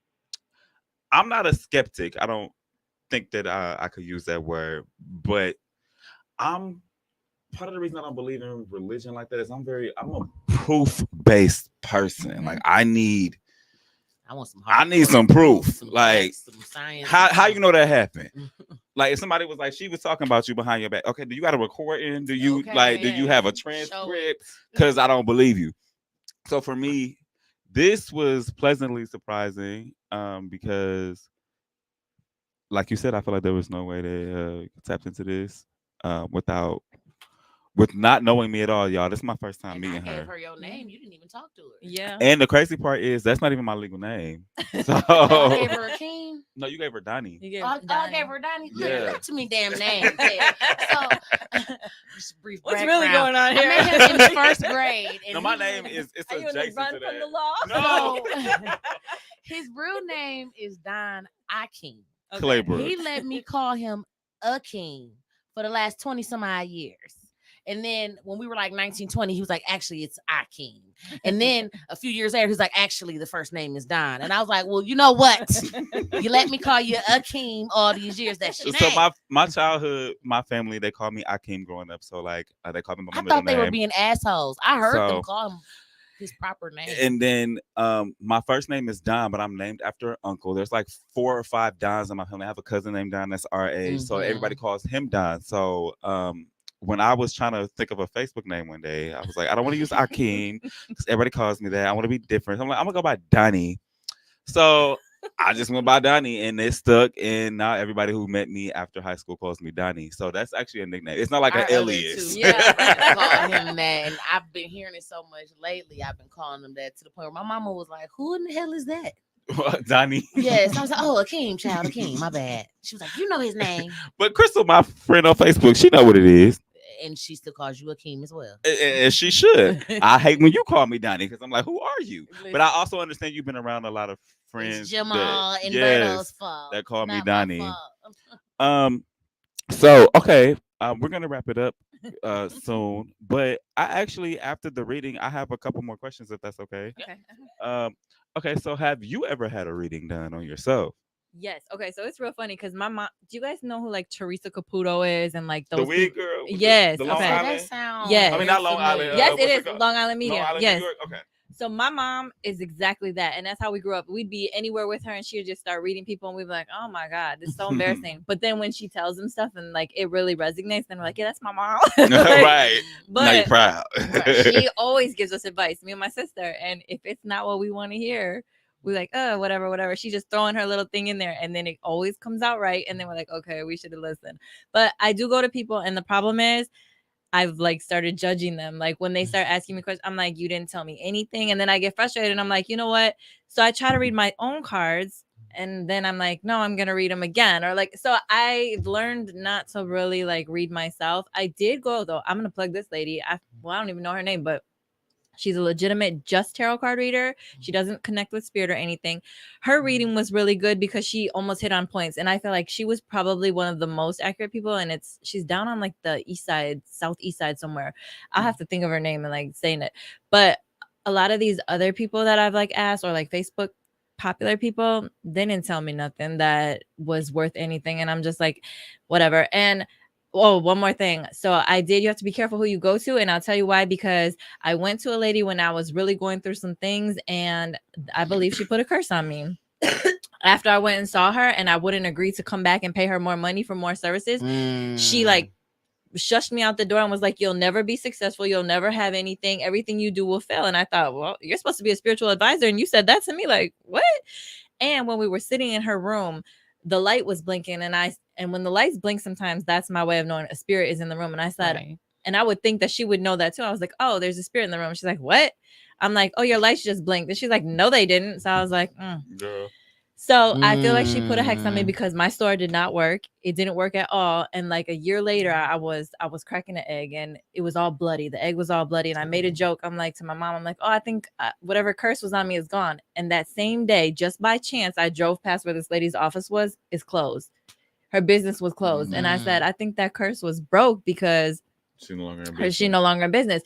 Speaker 1: not a skeptic. I don't think that I could use that word, but I'm part of the reason I don't believe in religion like that is I'm a proof-based person. Like I need
Speaker 2: want some.
Speaker 1: I need some proof. Like,
Speaker 2: facts, some science.
Speaker 1: how you know that happened? Like if somebody was like, she was talking about you behind your back. Okay, do you got a recording? Do you
Speaker 2: Okay,
Speaker 1: do you have a
Speaker 2: Show
Speaker 1: transcript?
Speaker 2: it.
Speaker 1: Because I don't believe you. So for me, this was pleasantly surprising because, like you said, I feel like there was no way they tapped into this with not knowing me at all, y'all. This is my first time
Speaker 2: And I
Speaker 1: meeting
Speaker 2: gave
Speaker 1: her.
Speaker 2: her your name. You didn't even talk to her.
Speaker 3: yeah.
Speaker 1: And the crazy part is that's not even my legal name. So
Speaker 2: I gave her Akeem.
Speaker 1: no, you gave her Donnie.
Speaker 3: You get
Speaker 2: Oh, I gave her Donnie. Look,
Speaker 1: Yeah.
Speaker 2: not too many damn names. Yeah. So, just a brief
Speaker 3: What's really
Speaker 2: background.
Speaker 3: going on here?
Speaker 2: I met him in first grade. And
Speaker 1: No, my
Speaker 2: he-
Speaker 1: name is it's
Speaker 3: Are you in the
Speaker 1: adjacent
Speaker 3: run
Speaker 1: to
Speaker 3: from
Speaker 1: that.
Speaker 3: the law?
Speaker 1: No.
Speaker 2: his real name is Don Akeem.
Speaker 1: Claybrook.
Speaker 2: He let me call him Akeem for the last 20 some odd years. And then when we were like 19, 20, he was like, actually, it's Akeem. And then a few years later, he was like, actually, the first name is Don. And I was like, well, you know what? You let me call you Akeem all these years. That's your
Speaker 1: So
Speaker 2: name.
Speaker 1: my childhood, my family, they called me Akeem growing up. So like they called me by my
Speaker 2: I
Speaker 1: middle
Speaker 2: thought they were
Speaker 1: name.
Speaker 2: being assholes. I heard
Speaker 1: So-
Speaker 2: them call him his proper name.
Speaker 1: And then my first name is Don, but I'm named after an uncle. There's like 4 or 5 Dons in my family. I have a cousin named Don that's our age. So
Speaker 2: Mhm.
Speaker 1: everybody calls him Don. So when I was trying to think of a Facebook name one day, I was like, I don't want to use Akeem because everybody calls me that. I want to be different. I'm like, I'm gonna go by Donnie. So I just went by Donnie and it stuck. And now everybody who met me after high school calls me Donnie. So that's actually a nickname. It's not like
Speaker 2: Our
Speaker 1: an
Speaker 2: other
Speaker 1: alias.
Speaker 2: two
Speaker 3: Yeah.
Speaker 2: friends call him that, and I've been hearing it so much lately. I've been calling him that to the point where my mama was like, "Who in the hell is that?"
Speaker 1: Donnie.
Speaker 2: Yes, I was like, "Oh, Akeem, child, Akeem, my bad." She was like, "You know his name,"
Speaker 1: But Crystal, my friend on Facebook, she know what it is.
Speaker 2: and she still calls you Akeem as well.
Speaker 1: And she should. I hate when you call me Donnie because I'm like, who are you? But I also understand you've been around a lot of friends.
Speaker 2: It's Jamal
Speaker 1: that,
Speaker 2: and
Speaker 1: yes,
Speaker 2: Berto's fault.
Speaker 1: that call me
Speaker 2: Not my
Speaker 1: Donnie.
Speaker 2: fault.
Speaker 1: So okay, we're gonna wrap it up soon. But I actually, after the reading, I have a couple more questions if that's okay.
Speaker 3: Okay.
Speaker 1: Okay, so have you ever had a reading done on yourself?
Speaker 3: Yes. Okay. So it's real funny because my mom. Do you guys know who like Teresa Caputo is and like those?
Speaker 1: The wig
Speaker 3: people-
Speaker 1: girl? with
Speaker 3: Yes,
Speaker 1: The Long
Speaker 3: okay.
Speaker 2: So that
Speaker 1: Island?
Speaker 2: sounds.
Speaker 3: Yes.
Speaker 1: I mean, not Long
Speaker 2: familiar.
Speaker 1: Island,
Speaker 3: Yes,
Speaker 1: what's
Speaker 3: it
Speaker 1: it
Speaker 3: is
Speaker 1: called?
Speaker 3: Long Island Media.
Speaker 1: Long Island,
Speaker 3: Yes.
Speaker 1: New York? Okay.
Speaker 3: So my mom is exactly that, and that's how we grew up. We'd be anywhere with her, and she would just start reading people, and we'd be like, "Oh my god, this is so embarrassing." But then when she tells them stuff, and like it really resonates, then we're like, "Yeah, that's my mom." Like,
Speaker 1: Right. Now you're
Speaker 3: But
Speaker 1: proud.
Speaker 3: she always gives us advice, me and my sister, and if it's not what we want to hear, we're like, oh, whatever. She's just throwing her little thing in there, and then it always comes out right. And then we're like, okay, we should have listened. But I do go to people, and the problem is, I've like started judging them. Like when they start asking me questions, I'm like, you didn't tell me anything. And then I get frustrated and I'm like, you know what? So I try to read my own cards and then I'm like, no, I'm going to read them again. Or like, so I've learned not to really like read myself. I did go though. I'm going to plug this lady. I don't even know her name, but she's a legitimate just tarot card reader. She doesn't connect with spirit or anything. Her reading was really good because she almost hit on points. And I feel like she was probably one of the most accurate people. And she's down on like the east side, southeast side somewhere. I'll have to think of her name and like saying it. But a lot of these other people that I've like asked or like Facebook popular people, they didn't tell me nothing that was worth anything. And I'm just like, whatever. And oh, one more thing. So you have to be careful who you go to. And I'll tell you why, because I went to a lady when I was really going through some things and I believe she put a curse on me. After I went and saw her and I wouldn't agree to come back and pay her more money for more services, she like shushed me out the door and was like, you'll never be successful. You'll never have anything. Everything you do will fail. And I thought, well, you're supposed to be a spiritual advisor. And you said that to me, like, what? And when we were sitting in her room, the light was blinking and when the lights blink, sometimes that's my way of knowing a spirit is in the room. And I said, right. And I would think that she would know that too. I was like, oh, there's a spirit in the room. She's like, what? I'm like, oh, your lights just blinked. And she's like, no, they didn't. So I was like,
Speaker 1: Yeah.
Speaker 3: So I feel like she put a hex on me because my store did not work. It didn't work at all. And like a year later, I was cracking an egg and it was all bloody. The egg was all bloody. And I made a joke. I'm like to my mom, I'm like, oh, I think whatever curse was on me is gone. And that same day, just by chance, I drove past where this lady's office was. It's closed. Her business was closed. And I said, I think that curse was broke because she's no longer in business.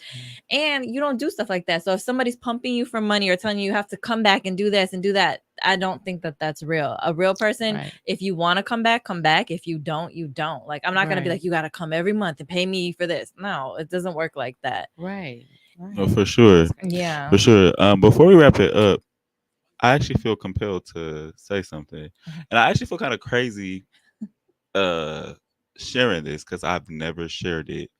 Speaker 3: And you don't do stuff like that. So if somebody's pumping you for money or telling you have to come back and do this and do that, I don't think that that's real. A real person, right. If you want to come back, come back. If you don't, you don't. Like, I'm not going to be like, you got to come every month and pay me for this. No, it doesn't work like that.
Speaker 2: Right.
Speaker 1: No, for sure.
Speaker 3: Yeah.
Speaker 1: For sure. Before we wrap it up, I actually feel compelled to say something. And I actually feel kind of crazy sharing this because I've never shared it.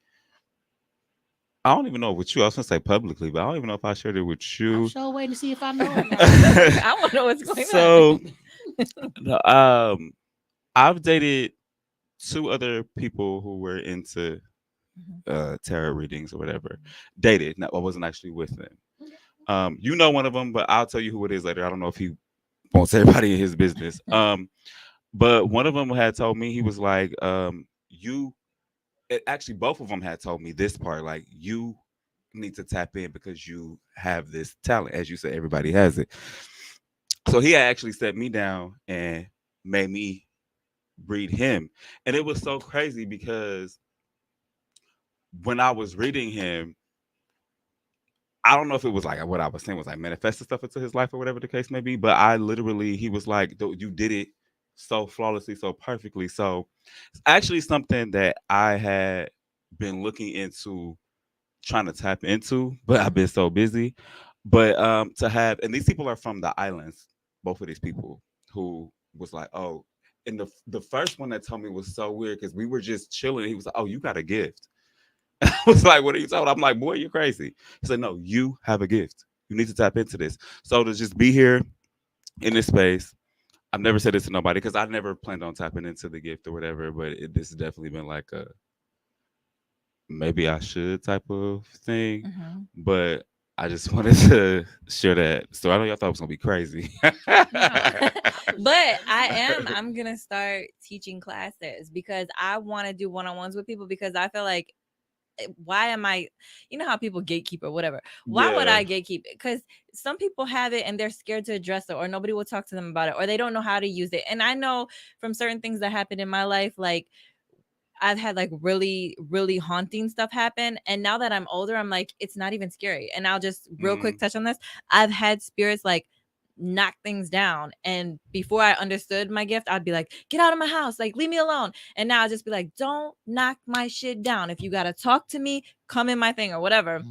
Speaker 1: I don't even know with you. I was gonna say publicly, but I don't even know if I shared it with you.
Speaker 2: I'm sure waiting to see if I know it.
Speaker 3: I want to know what's going
Speaker 1: on. So, I've dated 2 other people who were into tarot readings or whatever. Dated. No, I wasn't actually with them. You know one of them, but I'll tell you who it is later. I don't know if he wants everybody in his business. But one of them had told me, he was like, actually, both of them had told me this part, like, you need to tap in because you have this talent. As you said, everybody has it. So he had actually set me down and made me read him. And it was so crazy because when I was reading him, I don't know if it was like what I was saying was like manifesting stuff into his life or whatever the case may be, but he was like, you did it so flawlessly, so perfectly. So it's actually something that I had been looking into, trying to tap into, but I've been so busy. But to have, and these people are from the islands, both of these people, who was like, oh, and the first one that told me was so weird because we were just chilling. He was like, oh, you got a gift. I was like, what are you talking about? I'm like, boy, you're crazy. He said, no, you have a gift. You need to tap into this. So to just be here in this space, I've never said this to nobody because I never planned on tapping into the gift or whatever, but this has definitely been like a maybe I should type of thing. But I just wanted to share that. So I know y'all thought it was gonna be crazy.
Speaker 3: But I'm gonna start teaching classes because I want to do one-on-ones with people because I feel like, why am I, you know how people gatekeep or whatever, why would I gatekeep it? Because some people have it and they're scared to address it, or nobody will talk to them about it, or they don't know how to use it. And I know from certain things that happened in my life, like I've had like really, really haunting stuff happen. And now that I'm older, I'm like, it's not even scary. And I'll just real quick touch on this. I've had spirits like knock things down, and before I understood my gift, I'd be like, get out of my house, like leave me alone. And now I'll just be like, don't knock my shit down. If you gotta talk to me, come in my thing or whatever.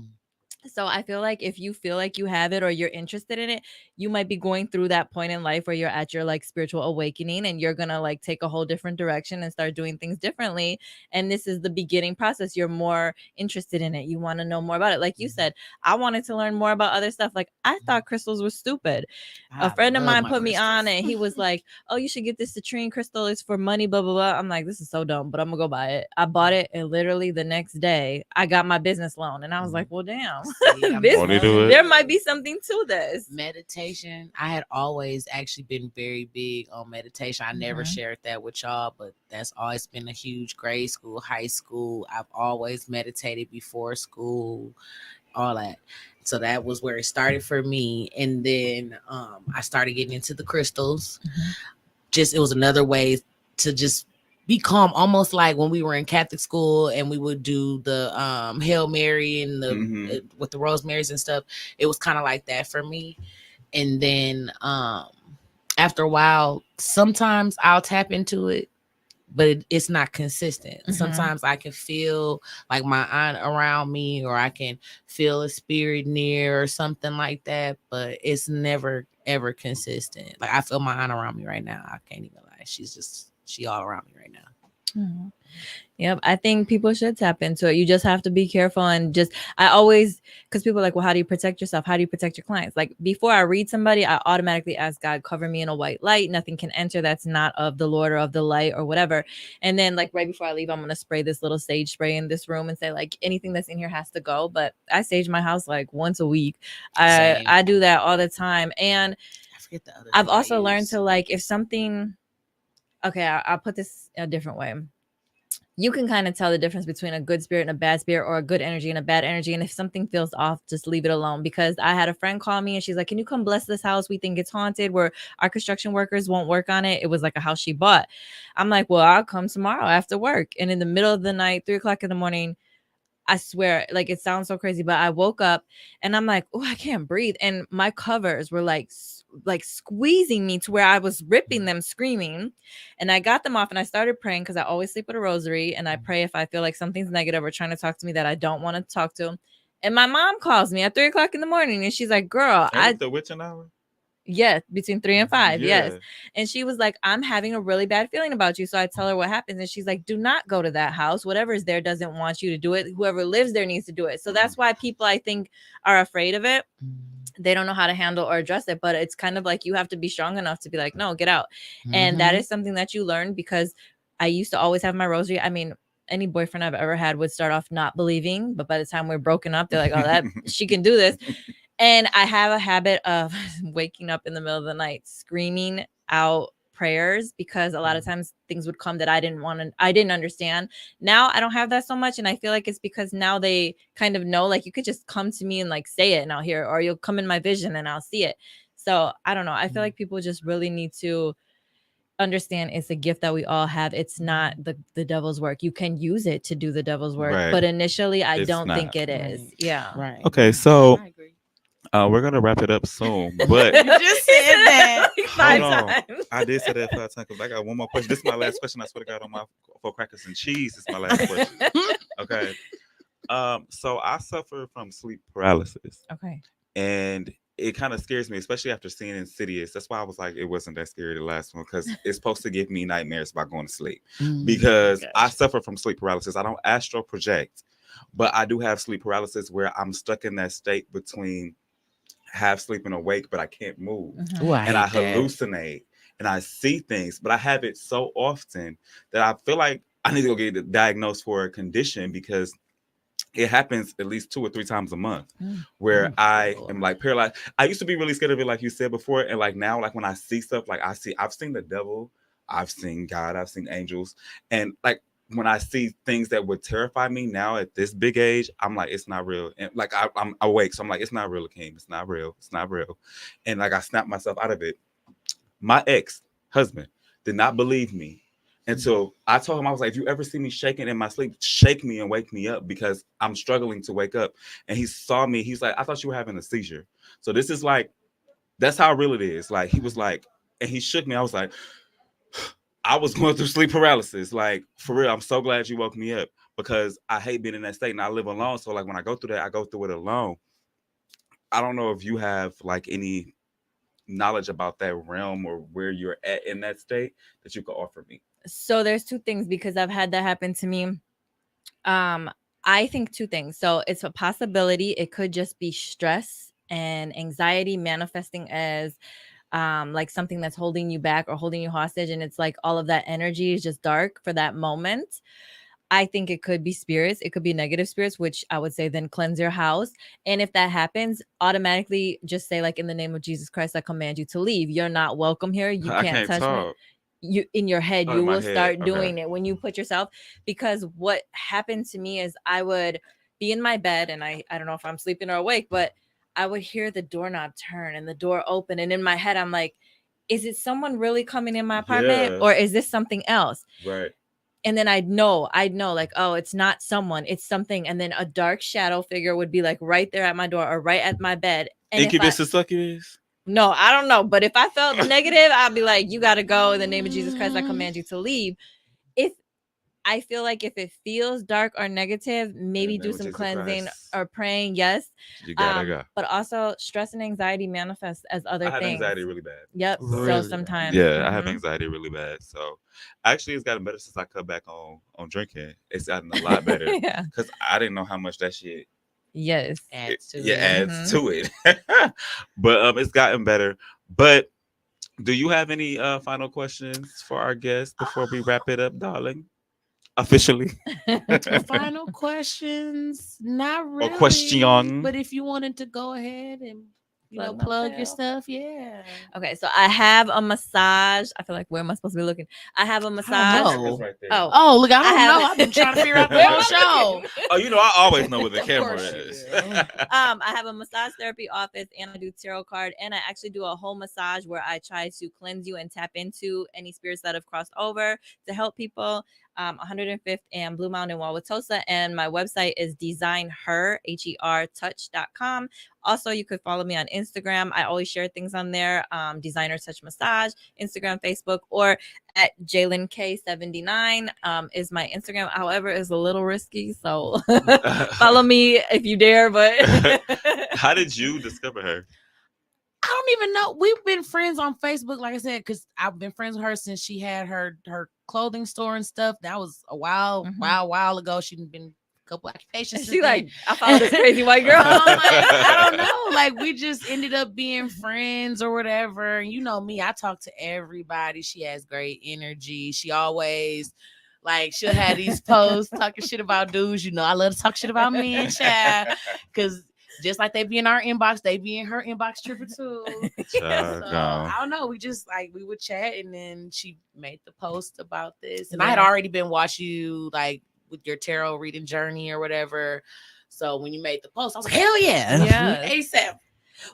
Speaker 3: So I feel like if you feel like you have it or you're interested in it, you might be going through that point in life where you're at your like spiritual awakening and you're gonna like take a whole different direction and start doing things differently. And this is the beginning process. You're more interested in it. You want to know more about it. Like you said, I wanted to learn more about other stuff. Like I thought crystals were stupid. A friend of mine put me on it. He was like, "Oh, you should get this citrine crystal. It's for money, blah blah blah." I'm like, "This is so dumb," but I'm gonna go buy it. I bought it, and literally the next day, I got my business loan, and I was like, "Well, damn, there might be something to this."
Speaker 4: Meditation. I had always actually been very big on meditation. I never shared that with y'all, but that's always been a huge grade school, high school. I've always meditated before school, all that. So that was where it started for me. And then I started getting into the crystals. Just it was another way to just be calm, almost like when we were in Catholic school and we would do the Hail Mary and the with the rosemaries and stuff. It was kind of like that for me. And then after a while, sometimes I'll tap into it, but it's not consistent. Sometimes I can feel like my aunt around me, or I can feel a spirit near or something like that, but it's never ever consistent. Like I feel my aunt around me right now. I can't even lie. She all around me right now.
Speaker 3: Yep, I think people should tap into it. You just have to be careful and because people are like, well, how do you protect yourself? How do you protect your clients? Like before I read somebody, I automatically ask God, cover me in a white light. Nothing can enter that's not of the Lord or of the light or whatever. And then like right before I leave, I'm going to spray this little sage spray in this room and say like anything that's in here has to go. But I sage my house like once a week. I do that all the time. And
Speaker 4: I forget the other
Speaker 3: I've also learned to like, if something, okay, I'll put this a different way. You can kind of tell the difference between a good spirit and a bad spirit, or a good energy and a bad energy. And if something feels off, just leave it alone. Because I had a friend call me and she's like, "Can you come bless this house? We think it's haunted, where our construction workers won't work on it." It was like a house she bought. I'm like, "Well, I'll come tomorrow after work." And in the middle of the night, 3:00 in the morning, I swear, like it sounds so crazy, but I woke up and I'm like, "Oh, I can't breathe." And my covers were like squeezing me to where I was ripping them, screaming. And I got them off and I started praying, because I always sleep with a rosary, and I pray if I feel like something's negative or trying to talk to me that I don't want to talk to. And my mom calls me at 3:00 in the morning and she's like, "Girl,
Speaker 5: the witching hour."
Speaker 3: Yeah, between 3 and 5. Yes. And she was like, "I'm having a really bad feeling about you." So I tell her what happens. And she's like, "Do not go to that house. Whatever is there doesn't want you to do it. Whoever lives there needs to do it." So that's why people, I think, are afraid of it. They don't know how to handle or address it. But it's kind of like you have to be strong enough to be like, "No, get out." And that is something that you learn, because I used to always have my rosary. I mean, any boyfriend I've ever had would start off not believing, but by the time we're broken up, they're like, "Oh, that she can do this." And I have a habit of waking up in the middle of the night screaming out prayers, because a lot of times things would come that I didn't understand. Now I don't have that so much. And I feel like it's because now they kind of know, like you could just come to me and like say it and I'll hear it, or you'll come in my vision and I'll see it. So I don't know. I feel like people just really need to understand it's a gift that we all have. It's not the devil's work. You can use it to do the devil's work, but initially I don't think it is. Yeah.
Speaker 4: Right.
Speaker 1: Okay, so we're gonna wrap it up soon, but
Speaker 2: You just said that
Speaker 3: like 5
Speaker 5: Hold on.
Speaker 3: times.
Speaker 5: I did say that 5 times because I got one more question. This is my last question. I swear to God, on my for crackers and cheese. This is my last question. Okay. So I suffer from sleep paralysis,
Speaker 3: Okay.
Speaker 1: and it kind of scares me, especially after seeing Insidious. That's why I was like, it wasn't that scary, the last one, because it's supposed to give me nightmares by going to sleep. Because I suffer from sleep paralysis. I don't astral project, but I do have sleep paralysis where I'm stuck in that state between half sleep and awake, but I can't move. And I hallucinate and I see things, but I have it so often that I feel like I need to go get diagnosed for a condition, because it happens at least 2 or 3 times a month where I am like paralyzed. I used to be really scared of it, like you said before. And like now, like when I see stuff, like I've seen the devil, I've seen God, I've seen angels. And like when I see things that would terrify me now at this big age, I'm like, it's not real. And like I'm awake. So I'm like, it's not real, Akeem. It's not real. It's not real. And like I snapped myself out of it. My ex-husband did not believe me. And so I told him, I was like, if you ever see me shaking in my sleep, shake me and wake me up, because I'm struggling to wake up. And he saw me. He's like, I thought you were having a seizure. So this is like, that's how real it is. Like, he was like, and he shook me. I was like, I was going through sleep paralysis. Like, for real, I'm so glad you woke me up, because I hate being in that state and I live alone. So like when I go through that, I go through it alone.
Speaker 5: I don't know if you have like any knowledge about that realm or where you're at in that state that you could offer me.
Speaker 3: So there's two things because I've had that happen to me. I think two things. So it's a possibility. It could just be stress and anxiety manifesting as like something that's holding you back or holding you hostage, and it's like all of that energy is just dark for that moment. I think it could be spirits. It could be negative spirits, which I would say then cleanse your house. And if that happens, automatically just say, like, in the name of Jesus Christ, I command you to leave. You're not welcome here. You
Speaker 5: I
Speaker 3: can't
Speaker 5: can't
Speaker 3: touch me.
Speaker 5: talk.
Speaker 3: You in your head,
Speaker 5: Oh,
Speaker 3: you
Speaker 5: in my
Speaker 3: will
Speaker 5: head.
Speaker 3: start
Speaker 5: Okay.
Speaker 3: doing it when you put yourself, because what happened to me is I would be in my bed and I don't know if I'm sleeping or awake, but I would hear the doorknob turn and the door open. And in my head, I'm like, is it someone really coming in my apartment
Speaker 5: Yeah.
Speaker 3: or is this something else?
Speaker 5: Right.
Speaker 3: And then I'd know like, oh, it's not someone, it's something. And then a dark shadow figure would be like right there at my door or right at my bed. And
Speaker 5: Incubus and succubus.
Speaker 3: no, I don't know. But if I felt negative, I'd be like, you got to go. In the name of Jesus Christ, I command you to leave. If I feel like if it feels dark or negative, maybe
Speaker 5: name
Speaker 3: do
Speaker 5: of
Speaker 3: some
Speaker 5: Jesus
Speaker 3: cleansing
Speaker 5: Christ.
Speaker 3: or praying. Yes.
Speaker 5: You gotta go.
Speaker 3: But also stress and anxiety manifest as other
Speaker 5: I have
Speaker 3: things.
Speaker 5: anxiety really bad.
Speaker 3: Yep.
Speaker 4: Really
Speaker 3: So
Speaker 4: bad.
Speaker 3: sometimes.
Speaker 5: Yeah, I have
Speaker 3: Mhm.
Speaker 5: anxiety really bad. So actually, it's gotten better since I cut back on drinking. It's gotten a lot better
Speaker 3: Yeah.
Speaker 5: because I didn't know how much that shit
Speaker 3: Yes.
Speaker 4: Adds to
Speaker 5: yeah
Speaker 4: it.
Speaker 5: adds to it. But it's gotten better. But do you have any final questions for our guests before we wrap it up, darling? Officially.
Speaker 4: Final questions? Not really.
Speaker 5: question?
Speaker 4: But if you wanted to go ahead and plug your stuff, yeah.
Speaker 3: Okay, so I have a massage. I feel like, where am I supposed to be looking? I have a massage.
Speaker 4: know.
Speaker 5: It's right there.
Speaker 3: Oh,
Speaker 4: Oh, look, I don't
Speaker 3: have-
Speaker 4: know. I've been trying to figure out the
Speaker 3: Where
Speaker 4: whole
Speaker 3: am I
Speaker 4: show.
Speaker 3: looking?
Speaker 5: Oh, I always know where the
Speaker 4: Of
Speaker 5: camera
Speaker 4: course you
Speaker 5: is.
Speaker 4: do.
Speaker 3: I have a massage therapy office and I do tarot card, and I actually do a whole massage where I try to cleanse you and tap into any spirits that have crossed over to help people. 105th and Blue Mountain Wauwatosa, and my website is designher touch.com. Also, you could follow me on Instagram. I always share things on there. Designer Touch Massage, Instagram, Facebook, or at JaylinK79 is my Instagram. However, it's a little risky, so follow me if you dare. But
Speaker 5: How did you discover her?
Speaker 4: I don't even know. We've been friends on Facebook, like I said, because I've been friends with her since she had her clothing store and stuff. That was a while ago. She'd been a couple occupations.
Speaker 3: she
Speaker 4: since
Speaker 3: like,
Speaker 4: then.
Speaker 3: I follow this crazy white girl.
Speaker 4: I'm like, I don't know. Like, we just ended up being friends or whatever. And you know me, I talk to everybody. She has great energy. She always, like, she'll have these posts talking shit about dudes. You know, I love to talk shit about men, child. Because just like they be in our inbox, they be in her inbox tripping too. So, I don't know. We just we would chat, and then she made the post about this, and I had already been watching you with your tarot reading journey or whatever. So when you made the post, I was like, hell yeah,
Speaker 3: Yeah.
Speaker 4: ASAP.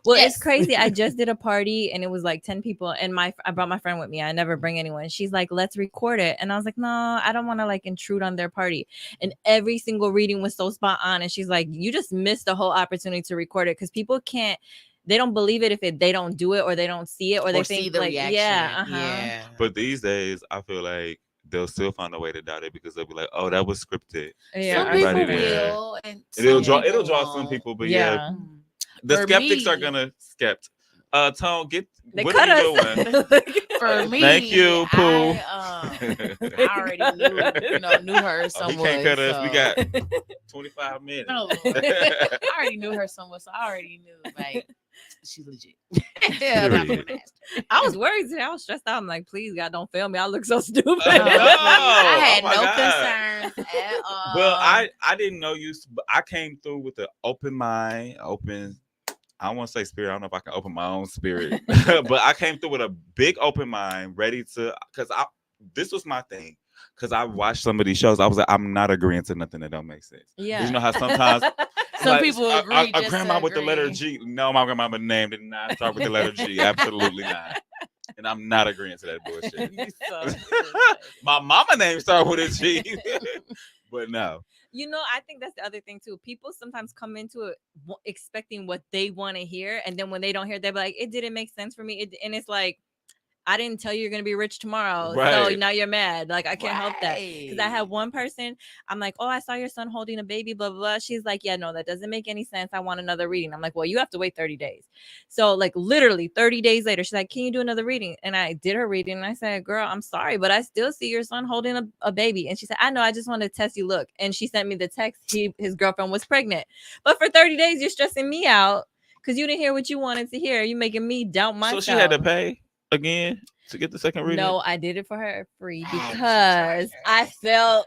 Speaker 3: Well,
Speaker 4: Yes.
Speaker 3: it's crazy. I just did a party and it was like 10 people, and I brought my friend with me. I never bring anyone. She's like, let's record it. And I was like, no, I don't want to intrude on their party. And every single reading was so spot on. And she's like, you just missed the whole opportunity to record it, because people they don't believe it if they don't do it or they don't see it or they think
Speaker 4: see the reaction.
Speaker 3: yeah.
Speaker 5: But these days, I feel like they'll still find a way to doubt it because they'll be like, "Oh, that was scripted."
Speaker 3: Yeah.
Speaker 4: Some people
Speaker 5: Everybody there.
Speaker 4: will, and
Speaker 5: It'll
Speaker 4: some
Speaker 5: draw some
Speaker 4: won't.
Speaker 5: people, but yeah,
Speaker 3: Yeah.
Speaker 5: the
Speaker 4: For
Speaker 5: skeptics are
Speaker 4: me-
Speaker 5: gonna skept. Tone,
Speaker 3: They
Speaker 5: what
Speaker 3: cut
Speaker 5: are you doing?
Speaker 3: us.
Speaker 4: For me,
Speaker 5: Thank you, Pooh.
Speaker 4: I already knew her
Speaker 5: Oh, he
Speaker 4: somewhat.
Speaker 5: can't cut us. We
Speaker 4: so-
Speaker 5: got 25 minutes.
Speaker 4: No, I already knew her somewhat, so I already knew she's legit. Yeah, I'm not
Speaker 5: Period.
Speaker 4: gonna ask.
Speaker 3: I was worried today. I was stressed out. I'm like, please, God, don't fail me. I look so stupid.
Speaker 5: Oh, no.
Speaker 4: I had
Speaker 5: Oh, my
Speaker 4: no
Speaker 5: God.
Speaker 4: concerns at all.
Speaker 5: Well, I didn't know you. But I came through with an open mind, I don't want to say spirit. I don't know if I can open my own spirit, but I came through with a big open mind, ready to. This was my thing. Because I watched some of these shows, I was like, I'm not agreeing to nothing that don't make sense.
Speaker 3: Yeah.
Speaker 5: You know how sometimes
Speaker 4: Some people agree
Speaker 5: A
Speaker 4: just to
Speaker 5: grandma with the letter
Speaker 4: agree.
Speaker 5: G. No, my grandma's name did not start with the letter G. Absolutely not. And I'm not agreeing to that bullshit. My mama name started with a G. But no.
Speaker 3: You know, I think that's the other thing too. People sometimes come into it expecting what they want to hear, and then when they don't hear, they're like, "It didn't make sense for me." And it's like, I didn't tell you you're gonna be rich tomorrow, so
Speaker 5: Right.
Speaker 3: now you're mad. Like I can't help that. Because I
Speaker 2: Right.
Speaker 3: had one person, I'm like, oh, I saw your son holding a baby, blah, blah, blah. She's like, yeah, no, that doesn't make any sense. I want another reading. I'm like, well, you have to wait 30 days. So like literally 30 days later, she's like, can you do another reading? And I did her reading and I said, girl, I'm sorry, but I still see your son holding a baby. And she said, I know, I just want to test you. Look. And she sent me the text. His girlfriend was pregnant. But for 30 days, you're stressing me out because you didn't hear what you wanted to hear. You're making me doubt myself.
Speaker 5: So she had to pay again to get the second reading?
Speaker 3: No, I did it for her free because I felt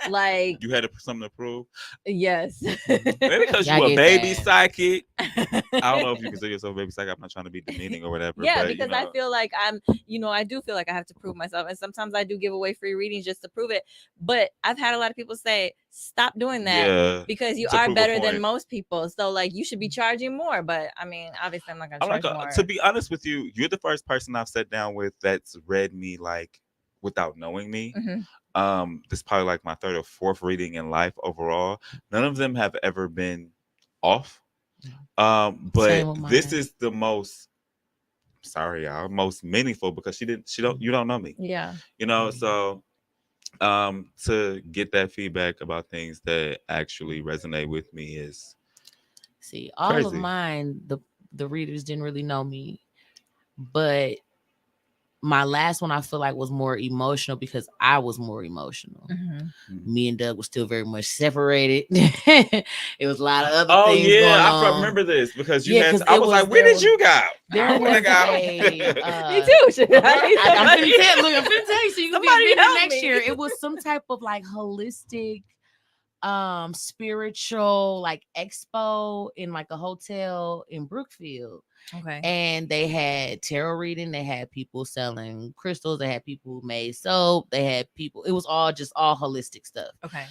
Speaker 3: like
Speaker 5: You had something to prove?
Speaker 3: yes.
Speaker 5: Maybe because
Speaker 2: Yeah, I
Speaker 5: you a
Speaker 2: get
Speaker 5: baby
Speaker 2: that.
Speaker 5: psychic. I don't know if you consider yourself a baby psychic. I'm not trying to be demeaning or whatever.
Speaker 3: Yeah,
Speaker 5: but,
Speaker 3: because
Speaker 5: you know,
Speaker 3: I feel like I do feel like I have to prove myself. And sometimes I do give away free readings just to prove it. But I've had a lot of people say, stop doing that
Speaker 5: yeah.
Speaker 3: because you
Speaker 5: to
Speaker 3: are
Speaker 5: prove a
Speaker 3: better than
Speaker 5: point.
Speaker 3: most people. So like you should be charging more. But I mean, obviously I'm not gonna
Speaker 5: I'm
Speaker 3: charge
Speaker 5: like,
Speaker 3: more.
Speaker 5: to be honest with you, you're the first person I've sat down with that's read me like without knowing me.
Speaker 3: Mhm.
Speaker 5: This is probably like my third or fourth reading in life overall. None of them have ever been off. But
Speaker 2: Same with
Speaker 5: this
Speaker 2: mine.
Speaker 5: is the most sorry, y'all, most meaningful because you don't know me.
Speaker 3: Yeah.
Speaker 5: You know, so to get that feedback about things that actually resonate with me is
Speaker 2: See, all of
Speaker 5: crazy.
Speaker 2: mine, the readers didn't really know me, but my last one I feel like was more emotional because I was more emotional.
Speaker 3: Mhm.
Speaker 2: Me and Doug were still very much separated. It was a lot of other
Speaker 5: Oh
Speaker 2: things
Speaker 5: yeah,
Speaker 2: going
Speaker 5: I
Speaker 2: on.
Speaker 5: remember this because you
Speaker 2: Yeah,
Speaker 5: had.
Speaker 2: 'cause
Speaker 5: I
Speaker 2: it
Speaker 5: was
Speaker 2: was-
Speaker 5: like, "Where
Speaker 2: there
Speaker 5: did you go?"
Speaker 2: there
Speaker 5: I wanna
Speaker 2: was
Speaker 5: go.
Speaker 3: Me too. Shit.
Speaker 2: I'm
Speaker 3: I need
Speaker 2: finna
Speaker 3: somebody-
Speaker 2: tell you, I'm finna tell you so you can be a
Speaker 3: Somebody
Speaker 2: vendor
Speaker 3: help
Speaker 2: next
Speaker 3: me.
Speaker 2: year. It was some type of like holistic spiritual like expo in like a hotel in Brookfield.
Speaker 3: Okay.
Speaker 2: And they had tarot reading, they had people selling crystals, they had people who made soap, they had people, it was all holistic stuff.
Speaker 3: Okay.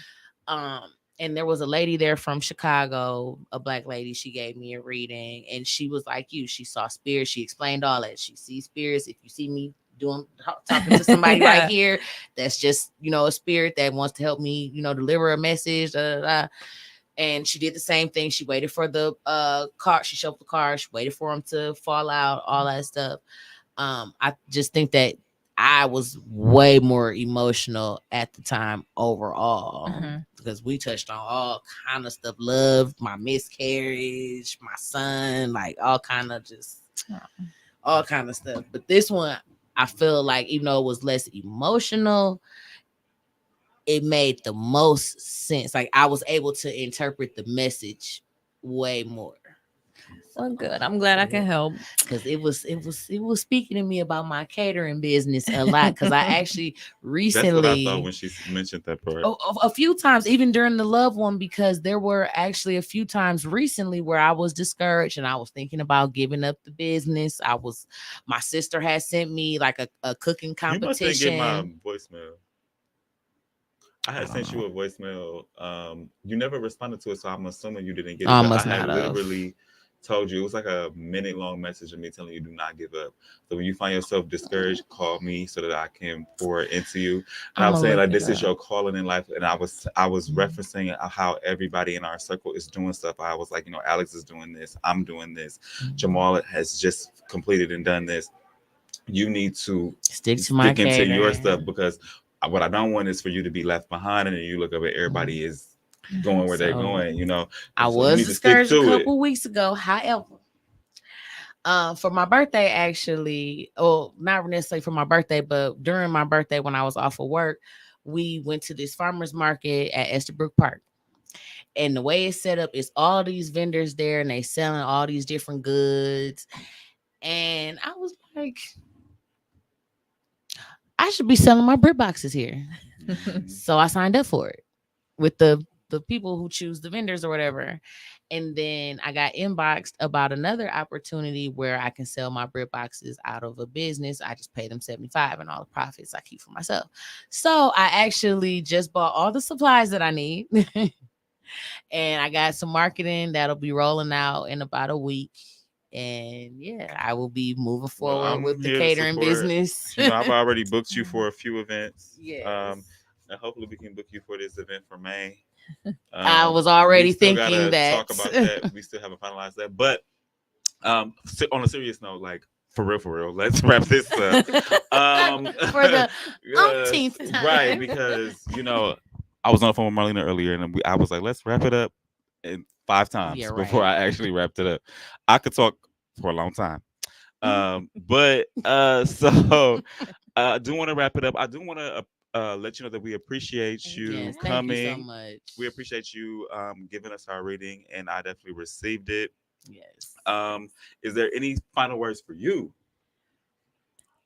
Speaker 2: And there was a lady there from Chicago, a black lady. She gave me a reading and she was like you. She saw spirits. She explained all that. She sees spirits. If you see me talking to somebody
Speaker 3: Yeah.
Speaker 2: right here, that's just, a spirit that wants to help me, deliver a message. And she did the same thing. She waited for the car. She shoved the car. She waited for him to fall out, all that stuff. I just think that I was way more emotional at the time overall
Speaker 3: Mhm.
Speaker 2: because we touched on all kind of stuff. Love, my miscarriage, my son, like all kind of stuff. But this one, I feel like even though it was less emotional, it made the most sense. Like I was able to interpret the message way more.
Speaker 3: So good. I'm glad I can help.
Speaker 2: Because it was speaking to me about my catering business a lot. Because I actually
Speaker 5: That's what I
Speaker 2: recently
Speaker 5: thought when she mentioned that part.
Speaker 2: a few times, even during the love one, because there were actually a few times recently where I was discouraged and I was thinking about giving up the business. My sister had sent me like a cooking
Speaker 5: You must didn't
Speaker 2: competition.
Speaker 5: get my voicemail. I had
Speaker 2: I don't
Speaker 5: sent you a voicemail. You never responded to it, so I'm assuming you didn't get it.
Speaker 2: I
Speaker 5: but
Speaker 2: must
Speaker 5: I had
Speaker 2: not have.
Speaker 5: literally told you it was like a minute-long message of me telling you do not give up. So when you find yourself discouraged, call me so that I can pour into you. And I was
Speaker 2: I'ma
Speaker 5: saying
Speaker 2: look
Speaker 5: like
Speaker 2: it
Speaker 5: this is
Speaker 2: up.
Speaker 5: your calling in life, and I was referencing how everybody in our circle is doing stuff. I was like, Alex is doing this, I'm doing this, Jamal has just completed and done this. You need to
Speaker 2: Stick to my
Speaker 5: into your
Speaker 2: catering.
Speaker 5: stuff because what I don't want is for you to be left behind and then you look up at everybody is going where they're
Speaker 2: So,
Speaker 5: going,
Speaker 2: I
Speaker 5: So you
Speaker 2: was
Speaker 5: need to stick
Speaker 2: discouraged a
Speaker 5: to it.
Speaker 2: couple weeks ago. However, for my birthday, actually, not necessarily for my birthday, but during my birthday when I was off of work, we went to this farmer's market at Estabrook Park. And the way it's set up is all these vendors there and they selling all these different goods. And I was like, I should be selling my Brit boxes here. So I signed up for it with the people who choose the vendors or whatever. And then I got inboxed about another opportunity where I can sell my Brit boxes out of a business. I just pay them $75 and all the profits I keep for myself. So I actually just bought all the supplies that I need. And I got some marketing that'll be rolling out in about a week. And yeah, I will be moving forward
Speaker 5: I'm
Speaker 2: with the
Speaker 5: here to
Speaker 2: catering
Speaker 5: support.
Speaker 2: business.
Speaker 5: I've already booked you for a few events.
Speaker 2: Yes.
Speaker 5: And hopefully we can book you for this event for May.
Speaker 2: I was already
Speaker 5: we still
Speaker 2: thinking
Speaker 5: gotta
Speaker 2: that.
Speaker 5: talk about that. We still haven't finalized that. But on a serious note, like for real. Let's wrap this up.
Speaker 2: For the umpteenth time.
Speaker 5: right? Because I was on the phone with Marlena earlier, and I was like, let's wrap it up in 5 times
Speaker 2: Yeah,
Speaker 5: before
Speaker 2: right.
Speaker 5: I actually wrapped it up. I could talk for a long time. But so I do want to wrap it up. I do want to let you know that we appreciate you
Speaker 2: Yes, thank
Speaker 5: coming.
Speaker 2: you so much.
Speaker 5: We appreciate you giving us our reading, and I definitely received it.
Speaker 2: Yes.
Speaker 5: Is there any final words for you?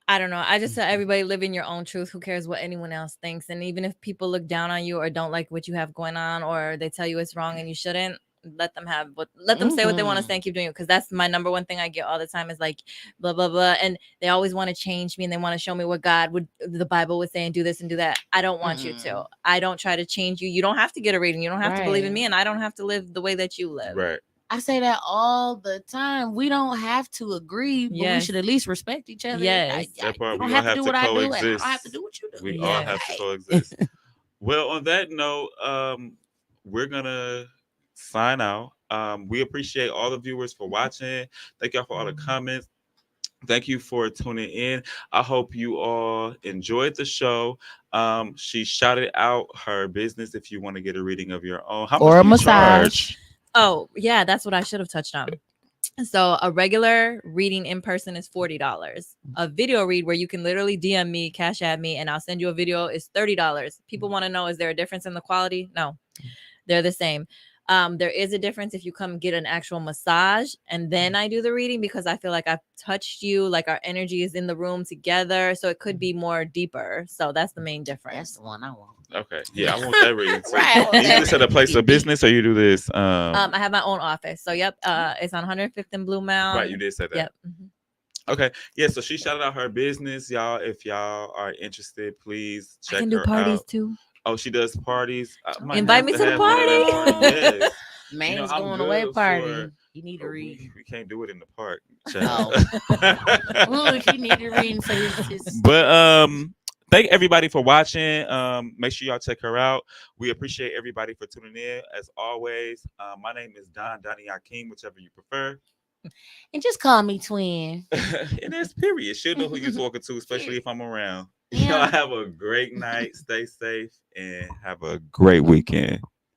Speaker 3: I don't know. I just tell everybody live in your own truth. Who cares what anyone else thinks? And even if people look down on you or don't like what you have going on, or they tell you it's wrong and you shouldn't, let them say what they want to say and keep doing it. Because that's my number one thing I get all the time is like blah blah blah, and they always want to change me and they want to show me what the Bible would say and do this and do that. I don't want you to. I don't try to change you. You don't have to get a reading. You don't have to believe in me, and I don't have to live the way that you live.
Speaker 5: Right.
Speaker 2: I say that all the time. We don't have to agree, but we
Speaker 3: Yes.
Speaker 2: should at least respect each other.
Speaker 3: Yes.
Speaker 5: That part,
Speaker 2: You
Speaker 5: we
Speaker 2: don't
Speaker 5: all
Speaker 2: have to
Speaker 5: have
Speaker 2: do
Speaker 5: to
Speaker 2: what I do, and I don't
Speaker 5: coexist.
Speaker 2: have to do what you do.
Speaker 5: We all have to coexist. Well, on that note, we're gonna sign out. We appreciate all the viewers for watching. Thank y'all for all the comments. Thank you for tuning in. I hope you all enjoyed the show. She shouted out her business if you want to get a reading of your own. How
Speaker 2: Or
Speaker 5: much
Speaker 2: a
Speaker 5: do you
Speaker 2: massage.
Speaker 5: charge?
Speaker 3: Oh, yeah, that's what I should have touched on. So a regular reading in person is $40. A video read where you can literally DM me, cash at me, and I'll send you a video is $30. People want to know, is there a difference in the quality? No, they're the same. There is a difference if you come get an actual massage and then I do the reading, because I feel like I've touched you, like our energy is in the room together. So it could be more deeper. So that's the main
Speaker 2: That's
Speaker 3: difference.
Speaker 2: the one I want.
Speaker 5: Okay, yeah, I want that reading. So
Speaker 2: Right.
Speaker 5: you do this at a place of business, or you do this?
Speaker 3: I have my own office. So yep, it's on 105th and Blue Mound.
Speaker 5: Right, you did say that.
Speaker 3: Yep. Mhm.
Speaker 5: Okay, yeah. So she shouted out her business, y'all. If y'all are interested, please check
Speaker 3: I can do
Speaker 5: her
Speaker 3: parties
Speaker 5: out.
Speaker 3: too.
Speaker 5: Oh, she does parties. I might
Speaker 3: Invite
Speaker 5: have
Speaker 3: me to the
Speaker 5: have one of them
Speaker 3: party.
Speaker 5: parties. Yes.
Speaker 2: Man's
Speaker 5: I'm
Speaker 2: going away
Speaker 5: good
Speaker 2: party.
Speaker 5: for-
Speaker 2: You need to read.
Speaker 5: We can't do it in the park.
Speaker 2: Look, he need to read for his
Speaker 5: But thank everybody for watching. Make sure y'all check her out. We appreciate everybody for tuning in. As always, my name is Donnie Akeem, whichever you prefer.
Speaker 2: and just call me twin.
Speaker 5: And that's period. She'll know who you're talking to, especially if I'm around.
Speaker 2: Yeah.
Speaker 5: Y'all have a great night. Stay safe and have a great weekend.